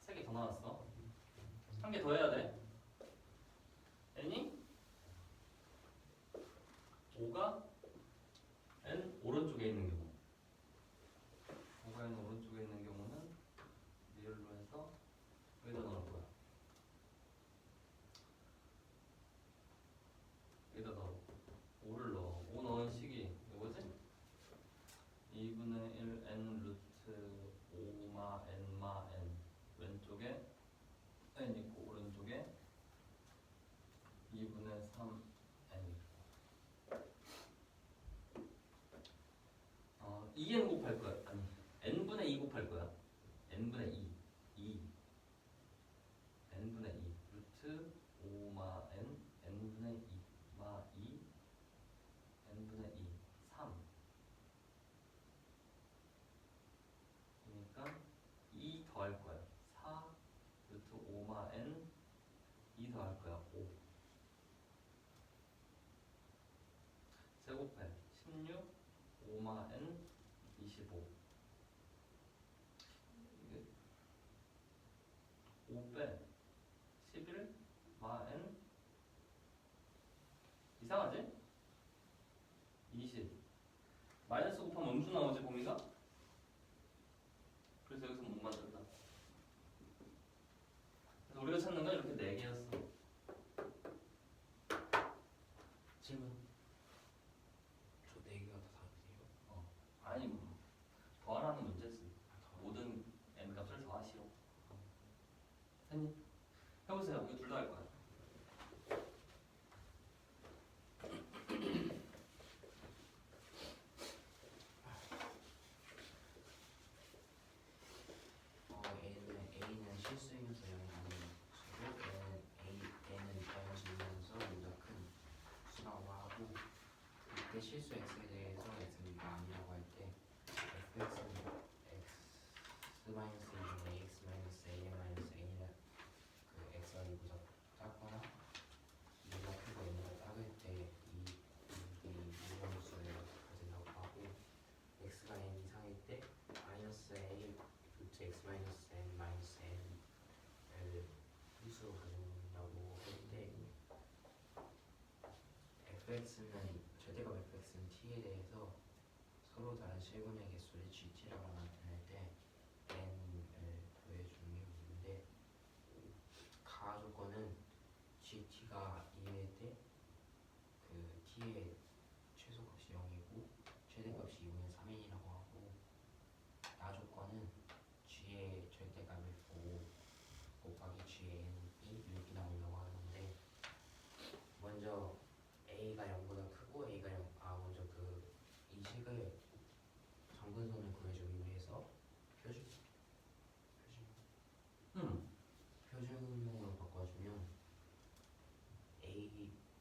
3개 더 나왔어. 한 개 더 해야 돼. n이 5가 n 오른쪽에 있는 경우. 5가 n 오른쪽에 있는 경우는 리얼로 해서 여기다 넣을 거야. 여기다 넣어. 5를 넣어. 5 넣은 식이 이거지? 2분의 1 n 루트 5마 n마 n 왼쪽에 n 있고 오른쪽에 2분의 3 n 있고 2n 곱할 거야. 아니 n분의 2 곱할 거야. n분의 2 n분의 2 루트 5마 n n분의 2 마 2 n분의 2 3 그러니까 2 더할 거야. 4 루트 5마 n 2 더할 거야. 5 제곱해 16 5마 n 25 이게 5 빼 11 마 n 이상하지? 20 마이너스 곱하면 음수 나오지 범위가? 그래서 여기서 못 만들다. 그래서 우리가 찾는 건 이렇게 4개였어. 질문. 저 4개가 다 답이세요? 아니 더하라는 문제지. 모든 n 값을 더하시오. 됐니? 해보세요. 이거 둘 다 할 거야. A는 실수이면서 0이 아닌 수고 N은 자연수이면서 보다 큰 수라고 하고 이때 실수 x에 대해서 x는 아니라고 할 때 fx는 x-1분의 x-a-n이라 그 x가 2보다 작거나 2보다 크고 n보다 작을 때 이 무분수를 가진다고 하고 x가 n 이상일 때 마이너스 a 루트 x 마이너스 n 마이너스 n을 분수로 가진다고 할 때 fx는 절대값 fx는 t에 대해서 서로 다른 실분의 개수를 gt라고 나타낼 때 n을 구해주는 게 문제인데 가 조건은 gt가 2일 때 그 t의 최소값이 0이고 최대값이 2분의 3n이라고 하고 나 조건은 g의 절대값을 보고 곱하기 g의 n이 6이 나오려고 하는데 먼저 a가 0보다 크고 a가 0 먼저 이 식을 정근선을 구해주기 위해서 표준으로 바꿔주면 a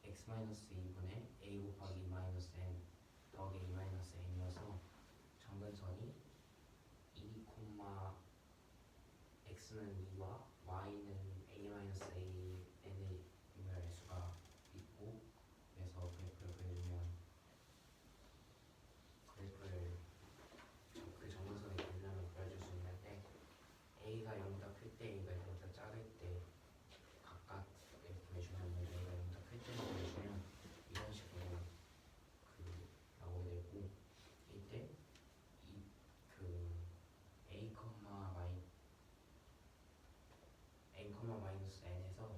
x-2분의 a 곱하기 마이너스 n 더하기 a 마이너스 n이어서 정근선이 2, x는 2와 y는 a 마이너스 an을 유별할 수가 있고 그래서 그래프를 그려주면 그래프를 그 정근선의 길이를 그려줄 수 있는데 a가 0보다 클 때, a가 0보다 작을 때 각각 이렇게 구해주면 a가 0보다 클 때를 구해주면 이런 식으로 나오게 되고 이때 a, n, 마이너스 n에서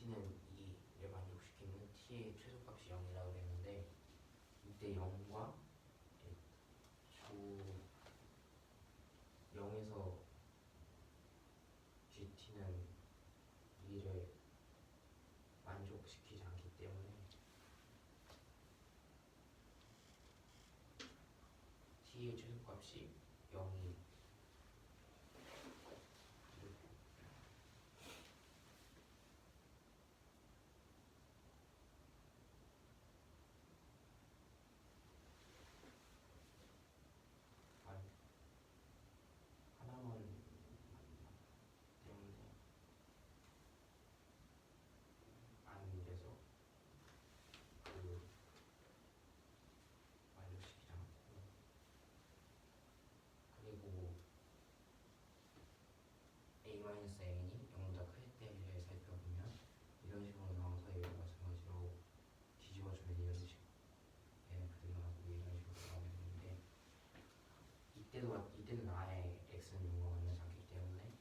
GT는 이를 만족시키는 t의 최소값이 0이라고 그랬는데 이때 0과 주 0에서 GT는 이를 만족시키지 않기 때문에 t의 최소값이 0이 하나만 때문에 안 돼서 그 만족시키지 않고 그리고 a-n이 0보다 클 때를 살펴보면 이런 식으로 나와서 얘를 마찬가지로 뒤집어주면 이런 식 얘는 그대로 나오고 이런 식으로 나오게 되는데 이때는 아예 x는 0과 만나지 않기 때문에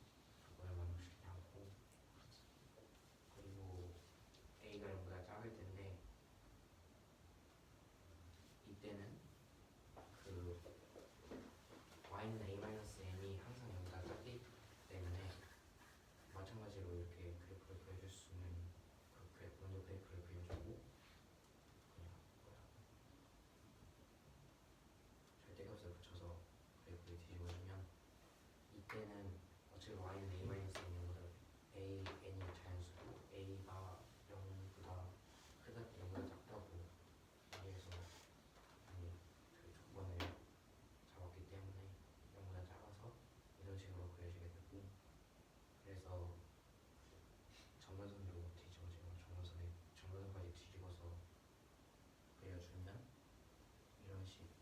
그거를 만족시키지 않고 그리고 a가 0보다 작을 텐데 이때는 그 y는 a-n이 항상 0보다 작기 때문에 마찬가지로 이렇게 그래프를 그려줄 수는 먼저 그래프를 그려주고 그냥 뭐야 절대값을 붙여서 그래프를 뒤집어주면 이때는 어차피 y는 a-n보다 a, n이 자연수고 a가 0보다 크다 0보다 작다고 얘기해서 아니 그 조건을 잡았기 때문에 0보다 작아서 이런 식으로 그려지게 되고 그래서 정근선도 뒤집어지고 정근선까지 뒤집어서 그려주면 이런 식으로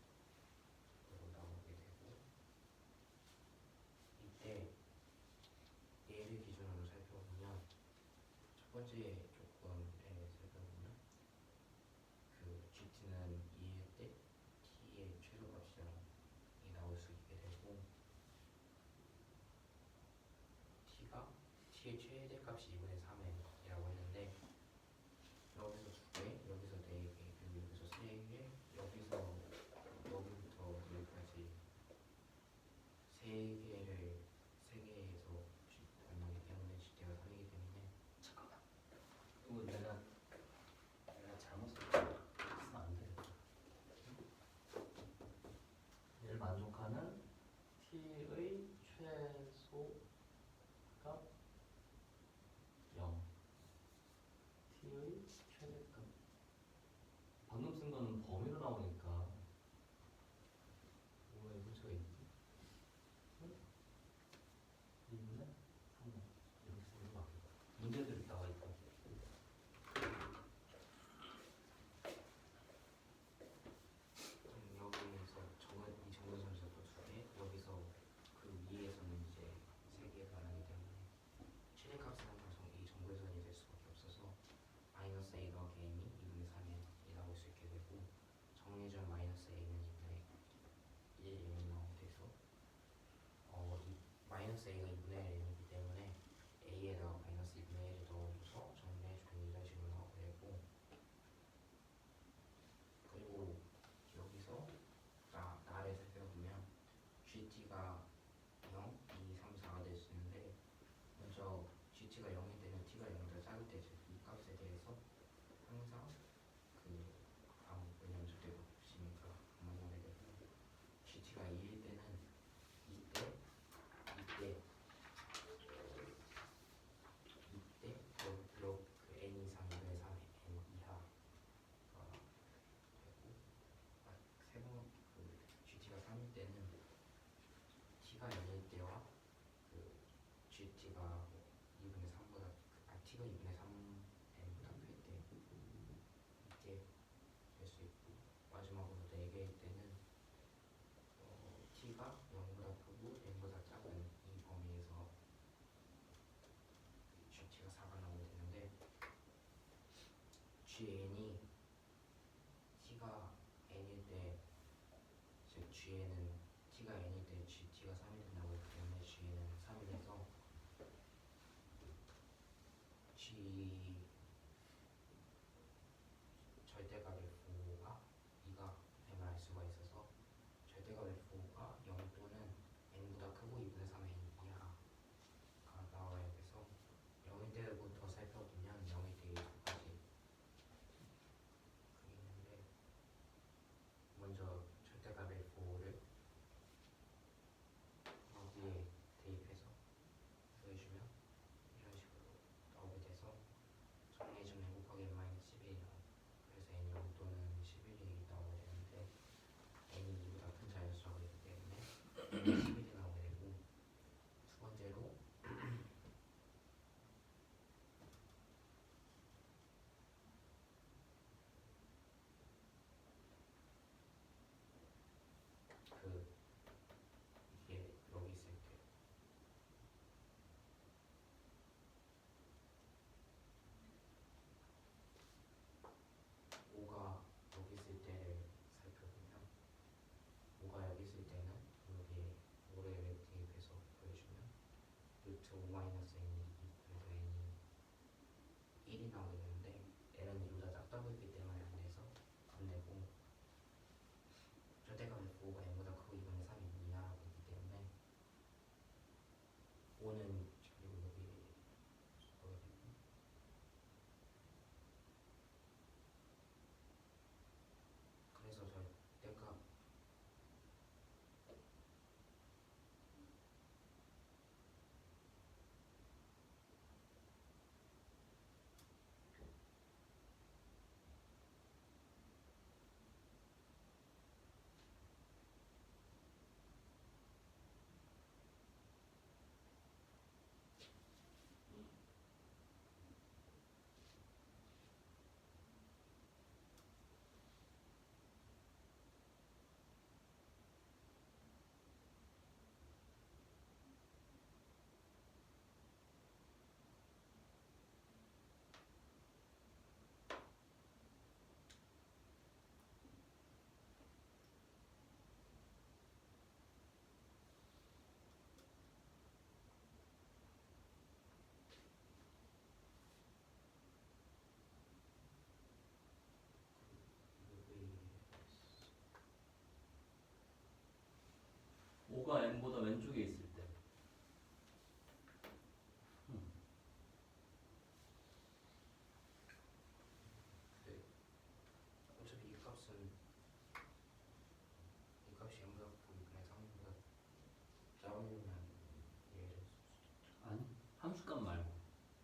나오게 되고 이때 얘를 기준으로 살펴보면 첫 번째 조건을 살펴보면 그 GT는 2일 때 T의 최소값이 0이 나올 수 있게 되고 T의 최대값이 2분의 3이라고 했는데 여기서 2개, 여기서 4개, 그리고 여기서 3개, 여기부터 여기까지 3개에서 만나기 때문에 GT가 3이기 때문에 잠깐만. 이거 내가 잘못 썼으면 안 되겠다. 얘를 만족하는 t의 최소값 0. t의 최대값. 방금 쓴 거는 범위로 나오니까 뭐에 문제가 있지? 응? 2분의 3분. 이렇게 쓰는 거 같겠다. 문제들이 나와 있고. 여기에서 이 정근선에서 또 2개, 여기서 그 위에서는 이제 3개가 나기 때문에 최대값은 항상 이 정근선이 될 수밖에 없어서 마이너스 a 더하기 m이 2분의 3이 나올 수 있게 되고 정리해주면 마이너스 a는 2분의 1 0이 나오게 돼서 마이너스 a가 2분의 1이기 때문에 a에다가 마이너스 2분의 1을 넣어줘서 정리해주면 이런 식으로 나오게 되고 그리고 여기서 나를 살펴보면 GT가 0, 2, 3, 4가 될 수 있는데 먼저 GT가 0일 때는 T가 0보다 작을 때 이 값에 대해서 항상 왜냐면 절대 값이니까 한번 하게 되고 GT가 2일 때는 이때 그 n 이상 2분의 3의 n 이하가 되고 GT가 3일 때는 T가 0일 때와 그 GT가 2분의 3보다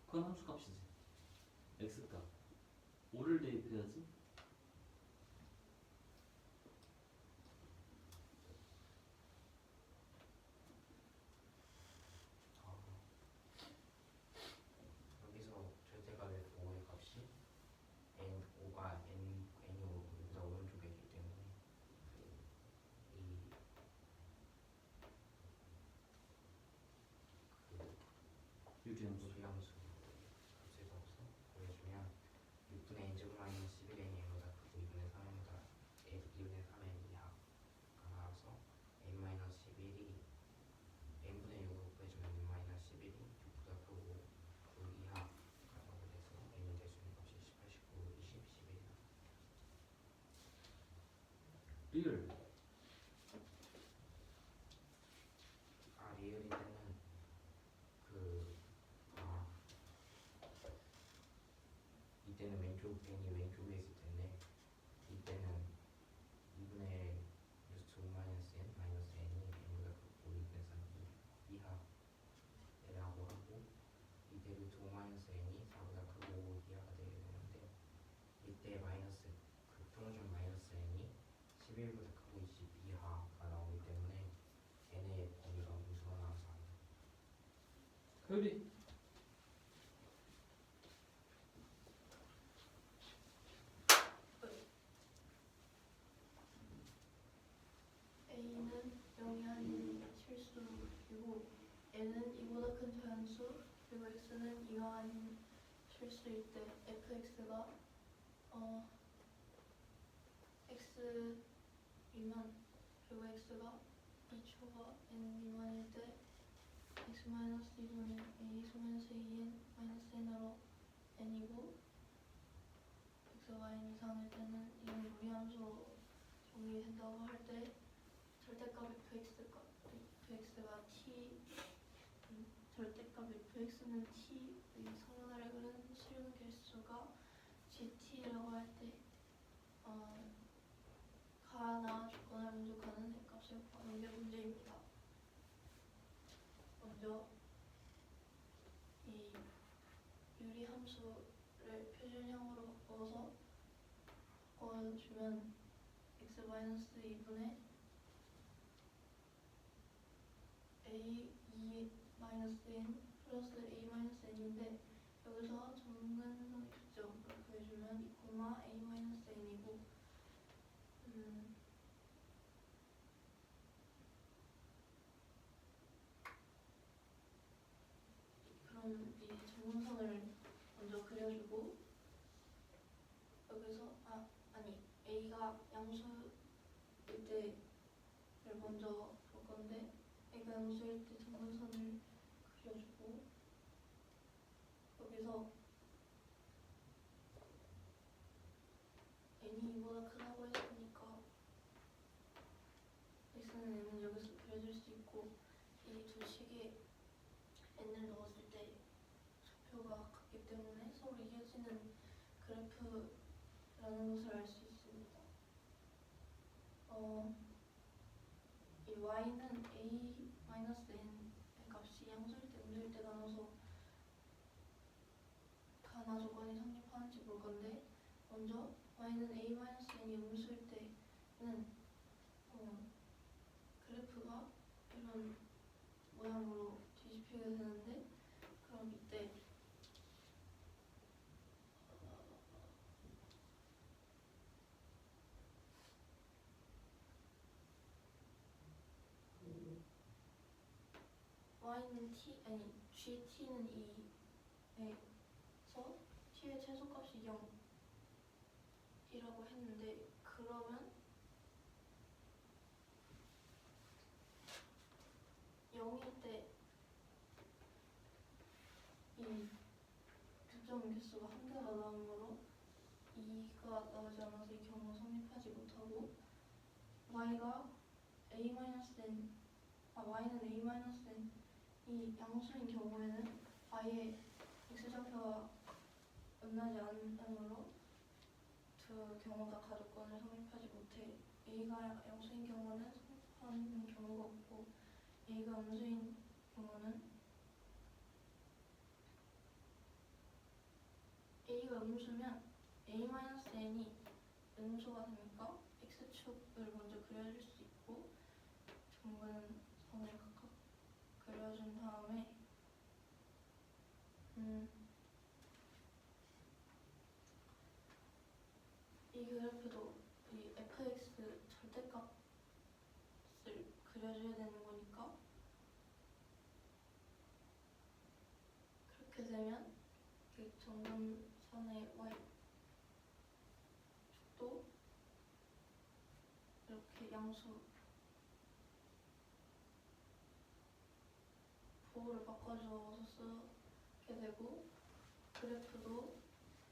그건 함수값이지. x값 5를 대입해야지. 여기서 절대값의 5의 값이 n5가 n이 여기서 오른쪽에 있기 때문에 유리함수. 무리함수 값을 넣어서 보여주면 6분의 n제곱 마이너스 11n이 n보다 크고 2분의 3n보다 2분의 3n 이하가 나와서 n 마이너스 11이 n분의 6으로 곱해주면 n 마이너스 11이 6보다 크고 9 이하가 나오게 돼서 n이 될 수 있는 값이 18, 19, 20, 11이다. 리을. 리을일 때는 이때는 n이 왼쪽에 있을 텐데 이때는 2분의 루트 5 마이너스 n 마이너스 n이 n보다 크고 2분의 3 이하라고 하고 이때 루트 5 마이너스 n이 4보다 크고 5 이하가 되게 되는데 이때 마이너스 극동중 마이너스 n이 11보다 크고 20 이하가 나오기 때문에 n의 범위가 음수가 나와서 안 돼. 효리. A는 0이 아닌 실수이고 N은 이보다 큰 자연수 그리고 X는 2가 아닌 실수일 때 fx가 x이면 그리고 x가 2초가 n 미만일 때 x-2분의 a-2n-n으로 n이고 x가 n 이상일 때는 이는 무리함수로 정리된다고 할 때 절대값 fx가 t 절대값 fx는 t의 성분할에 그는 실현 개수가 gt라고 할 때 가나 조건을 만족하는 값을 구하는 게 문제입니다. 먼저 이 유리함수를 표준형으로 바꿔서 바꿔주면 x-2분의 a2-n 플러스 a-n인데 여기서 정근성 입점을 구해주면 2, a-n이고 그럼 이 정근선을 먼저 그려주고 여기서 a가 양수일 때를 먼저 볼 건데 a가 양수일 때 정근선을 그려주고 여기서 n이 이보다 크다고 했으니까 x는 n은 여기서 그려줄 수 있고 이 두 식에 n을 넣었을 때 좌표가 같기 때문에 서로 이어지는 그래프라는 것을 알 수 있습니다. 이 y는 a-n의 값이 양수일 때 음수일 때 나눠서 가나 조건이 성립하는지 볼 건데 먼저 y는 a-n이 음수일 때는 그래프가 이런 모양으로 뒤집히게 되는데 그럼 이때 y는 gt는 2에서 t의 최소값이 0이라고 했는데 그러면 0일 때 이 교점 개수가 한 개가 나오는 거로 2가 나오지 않아서 이 경우 성립하지 못하고 y가 y는 a-n이 양수인 경우에는 아예 x좌표가 만나지 않는 으로 두 경우 다 가조건을 성립하지 못해 a가 양수인 경우는 성립하는 경우가 없고 a가 음수인 경우는 음수면 a-n이 음수가 되니까 x축을 먼저 그려줄 수 있고 둥근 선을 각각 그려준 다음에 이 그래프도 이 fx 절대값을 그려줘야 되는 거니까 그렇게 되면 이 정근선의 y축도 이렇게 양수 부호를 바꿔줘서 쓰게 되고 그래프도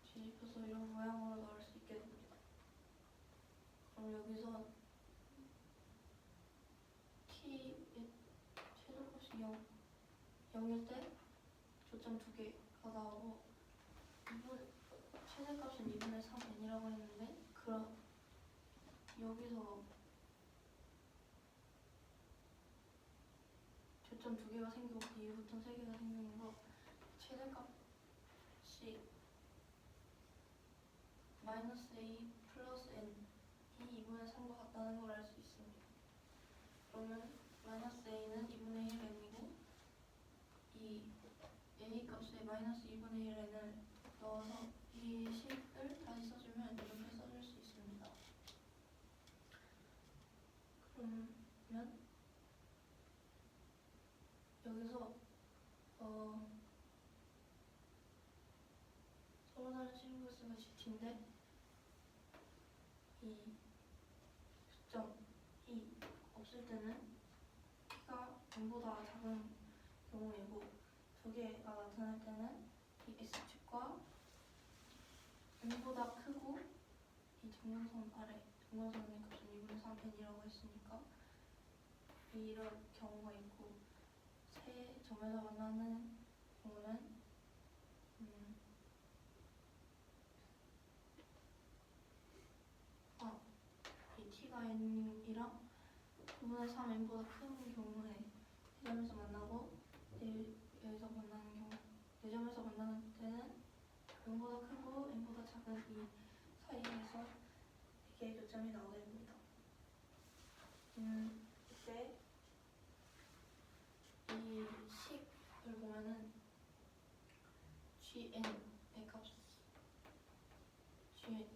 뒤집혀서 이런 모양으로 나올 수 있게 됩니다. 그럼 여기서 t의 최소값이 0일 때 조점 2개가 나오고 최대값은 2분의 3n이라고 했는데 그럼 여기서 조점 2개가 생기고 그 이후부터는 3개가 생기는 거 최대값이 -a 플러스 n이 2분의 3과 같다는 걸 알 수 있습니다. 그러면 -a는 2분의 1 n이고 이 a 값에 -2분의 1 n을 넣어서 이 식을 다시 써주면 이렇게 써줄 수 있습니다. 그러면 여기서 서로 다른 시nux가 gt인데 이 점이 없을 때는 t가 n보다 작은 경우이고 2개가 나타날 때는 이 x축과 n보다 크고 이 정근선 아래 정근선의 값은 2분의 3n이라고 했으니까 이런 경우가 있고 세 점에서 만나는 경우는 이 t가 n이랑 2분의 3n보다 큰 경우에 4점에서 만나고 여기서 만나는 경우 4점에서 만나는 때는 n보다 크고 n보다 작은 이 사이에서 4개의 교점이 나오게 됩니다. 이때 이 식을 보면은 gn의 값 g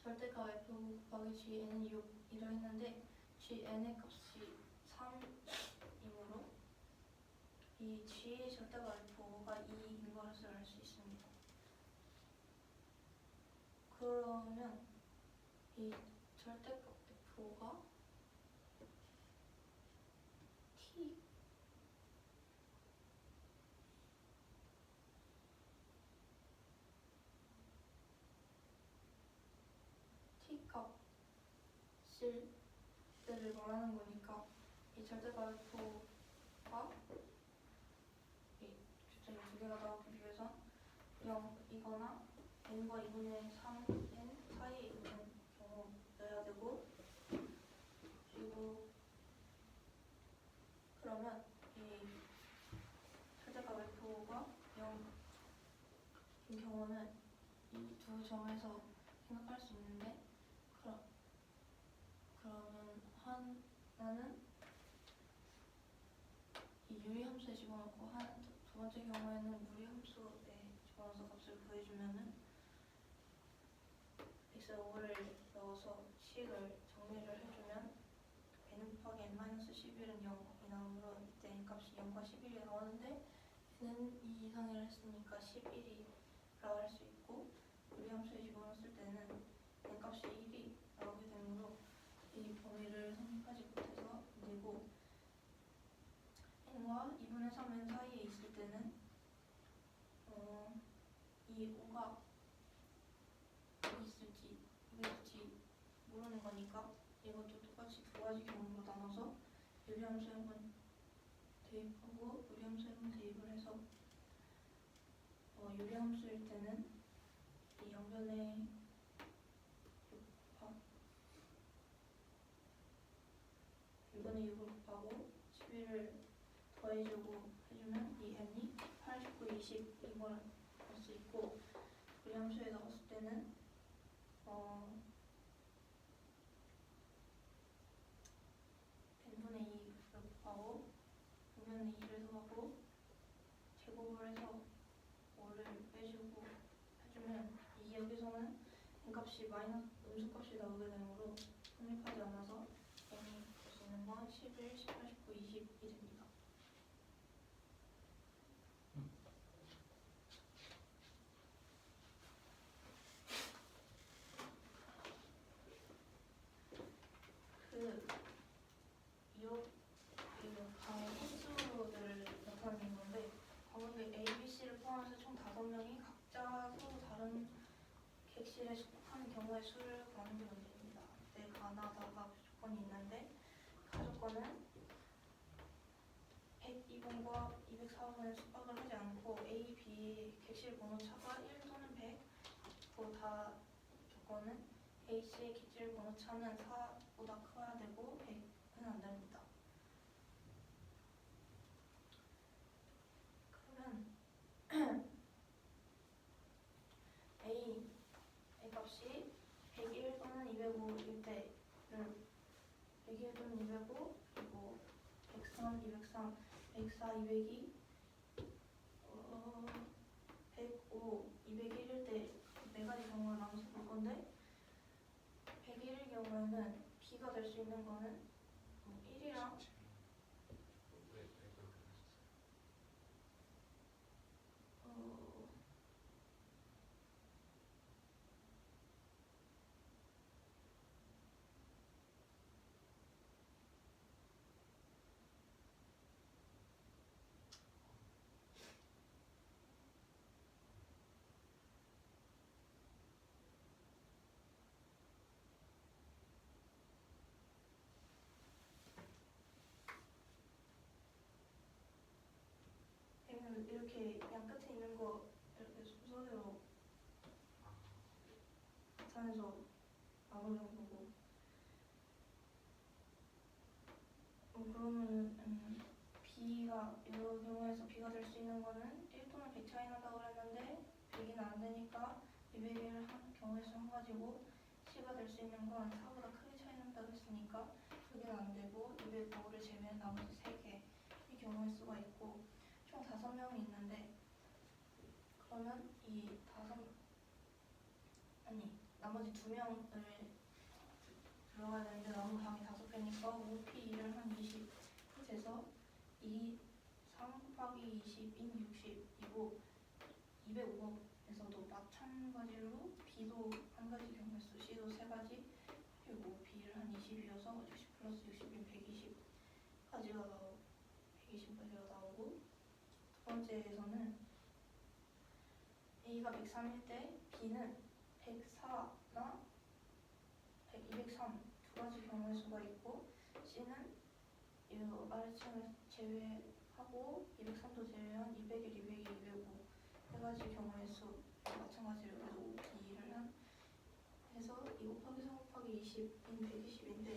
절대값 f 곱하기 gn은 6이라 했는데 gn의 값이 3이므로 이 g의 절대값 f가 2인 것을 알 수 있습니다. 그러면 이 절대값 f가 t값일 때를 말하는 거니까 이 절대값 f가 이 주점이 2개가 나오기 위해선 0이거나 n과 2분의 3n 사이에 있는 경우여야 되고 그리고 그러면 이 절대값 f가 0인 경우는 이 두 점에서 생각할 수 있는데 그러면 하나는 이 유리함수에 집어넣고 두 번째 경우에는 무리함수에 집어넣어서 값을 구해주면은 x5를 넣어서 식을 정리를 해주면 n 곱하기 n-11은 0이 나오므로 이때 n값이 0과 11이 나오는데 n은 2 이상을 했으니까 11이라고 할 수 있고 무리함수에 집어넣었을 때는 n값이 1이 나오게 되므로 이 범위를 성립하지 못해서 문제고 n과 2분의 3n 사이에 있을 때는 이 5가 어디 있을지 모르는 거니까 이것도 똑같이 두 가지 경우로 나눠서 유리함수에 한번 대입하고 무리함수에 한번 대입을 해서 유리함수일 때는 이 양변에 6을 곱하고 11을 더해주고 해주면 이 n이 8, 19, 20 이걸 알 수 있고 있고 우리 함수에 넣었을 때는 n분의 2를 곱하고 분면의 2를 더하고 제곱을 해서 5를 빼주고 해주면 이 여기서는 n값이 마이너스 음수값이 나오게 되므로 성립하지 않아서 n이 볼 수 있는 건 11, 18, 19, 20이 됩니다. 강의 횟수들을 나타내는 건데 가운데 A, B, C를 포함해서 총 5명이 각자 서로 다른 객실에 속하는 경우의 수를 구하는 게 문제입니다. 네, 가나다가 조건이 있는데 가조건은 102번과 204번에 숙박을 하지 않고 A, B 객실 번호 차가 1 또는 100 그리고 다 조건은 A, C의 객실 번호 차는 4보다 커야 되고 100은 안 됩니다. 그러면 A 값이 101 또는 205일 때를 101 또는 205 그리고 103, 203, 104, 202 105, 201일 때 네 가지 경우를 나눠서 볼 건데 101일 경우에는 B가 될 수 있는 거는 1이랑 왜 그렇게 하셨어요? 이렇게 양 끝에 있는 거 이렇게 순서대로 나타내서 나누는 거고 그러면은 B가 이 경우에서 B가 될 수 있는 거는 1 또는 100 차이 난다고 그랬는데 100이는 안 되니까 200을 한 경우의 수 한 가지고 C가 될 수 있는 건 4보다 크게 차이 난다고 했으니까 그게 안 되고 205를 제외한 나머지 3개 이 경우의 수가 있고 총 5명이 있는데 그러면 나머지 2명을 들어가야 되는데 남은 방이 5개니까 5P1을 한 20이 돼서 3 곱하기 20인 60이고 205번에서도 마찬가지로 B도 한 가지 경우의 수, C도 3가지 그리고 5P를 한 20이어서 60 플러스 60인 120까지가 120까지가 나오고 두 번째에서는 A가 103일 때 B는 104나 203 두 가지 경우의 수가 있고 C는 이 아래층을 제외하고 203도 제외한 201, 202, 205 세 가지 경우의 수 마찬가지로 그래서 5B를 해서 2 곱하기 3 곱하기 20인 120인데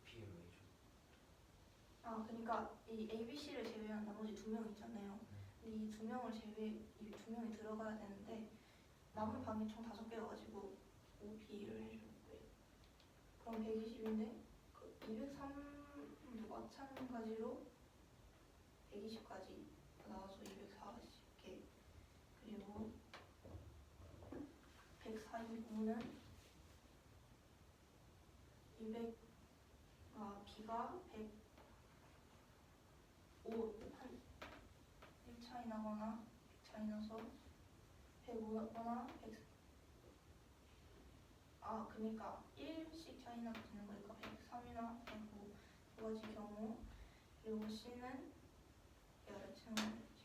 B를 왜 줘? 그러니까 이 A, B, C를 제외한 나머지 2명 있잖아요. 근데 이 2명을 이 2명이 들어가야 되는데 남은 방이 총 5개여가지고 5B를 해줄 거예요. 그럼 120인데 203도 마찬가지로 120까지 나와서 240개 그리고 145는 B가 105 한 1 차이 나거나 100 차이 나서 105거나 100 그러니까 1씩 차이 나게 되는 거니까 103이나 105 두 가지 경우 그리고 C는 여러층을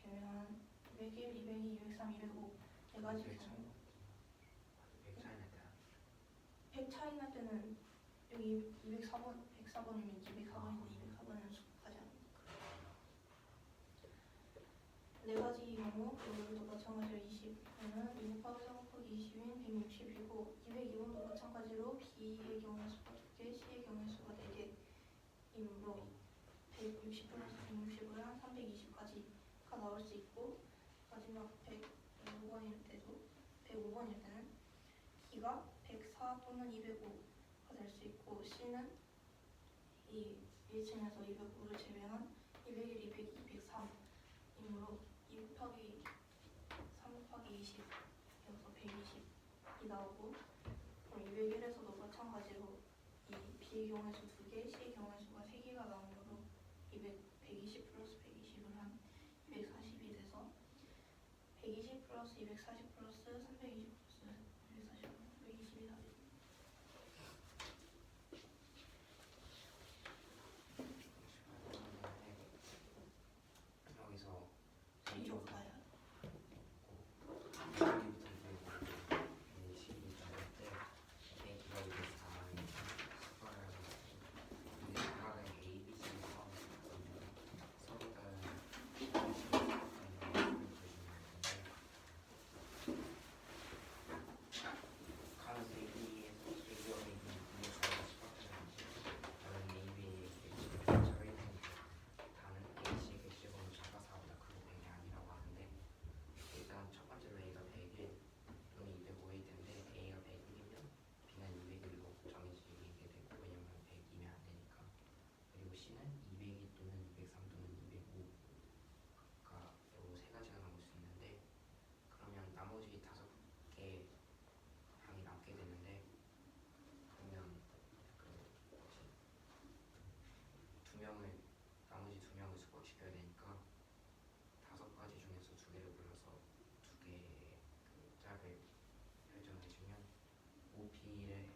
제외한 201, 202, 203, 205 네 가지 경우 100 차이 날 때야. 100 차이 날 때는 여기 204번, 104번이면 204번인데 204번은 수급하지 않으니까 네 가지 경우 여기도 마찬가지로 20는 2 곱하기 4 곱하기 20인 160이고 202번도 마찬가지로 B의 경우의 수가 2개, C의 경우의 수가 4개이므로 160 플러스 160을 한 320까지가 나올 수 있고 마지막 105가 105번일 때도 105번일 때는 B가 104 또는 205가 될 수 있고 C는 이 1층에서 205를 제외한 201, 202, 203이므로 2 곱하기 3 곱하기 20이어서 120이 나오고 그럼 201에서도 마찬가지로 이 B의 경우의 수 2개, C의 경우의 수가 3개가 나오므로 120 플러스 120을 한 240이 돼서 120 플러스 240 플러스 320 플러스 240 220이 답이 여기서 이로 가야 일단 첫 번째로 A가 100일 또는 205일 텐데 A가 100일이면 B는 200일로 정해지게 되고 왜냐면 100이면 안 되니까. 그리고 C는 202 또는 203 또는 205가 요 세 가지가 나올 수 있는데 그러면 나머지 5개 항이 남게 되는데 그러면 그 뭐지 나머지 두 명을 수복시켜야 되니까 5가지 중에서 2개를 골라서 2개의 그 짝을 결정해주면 OP를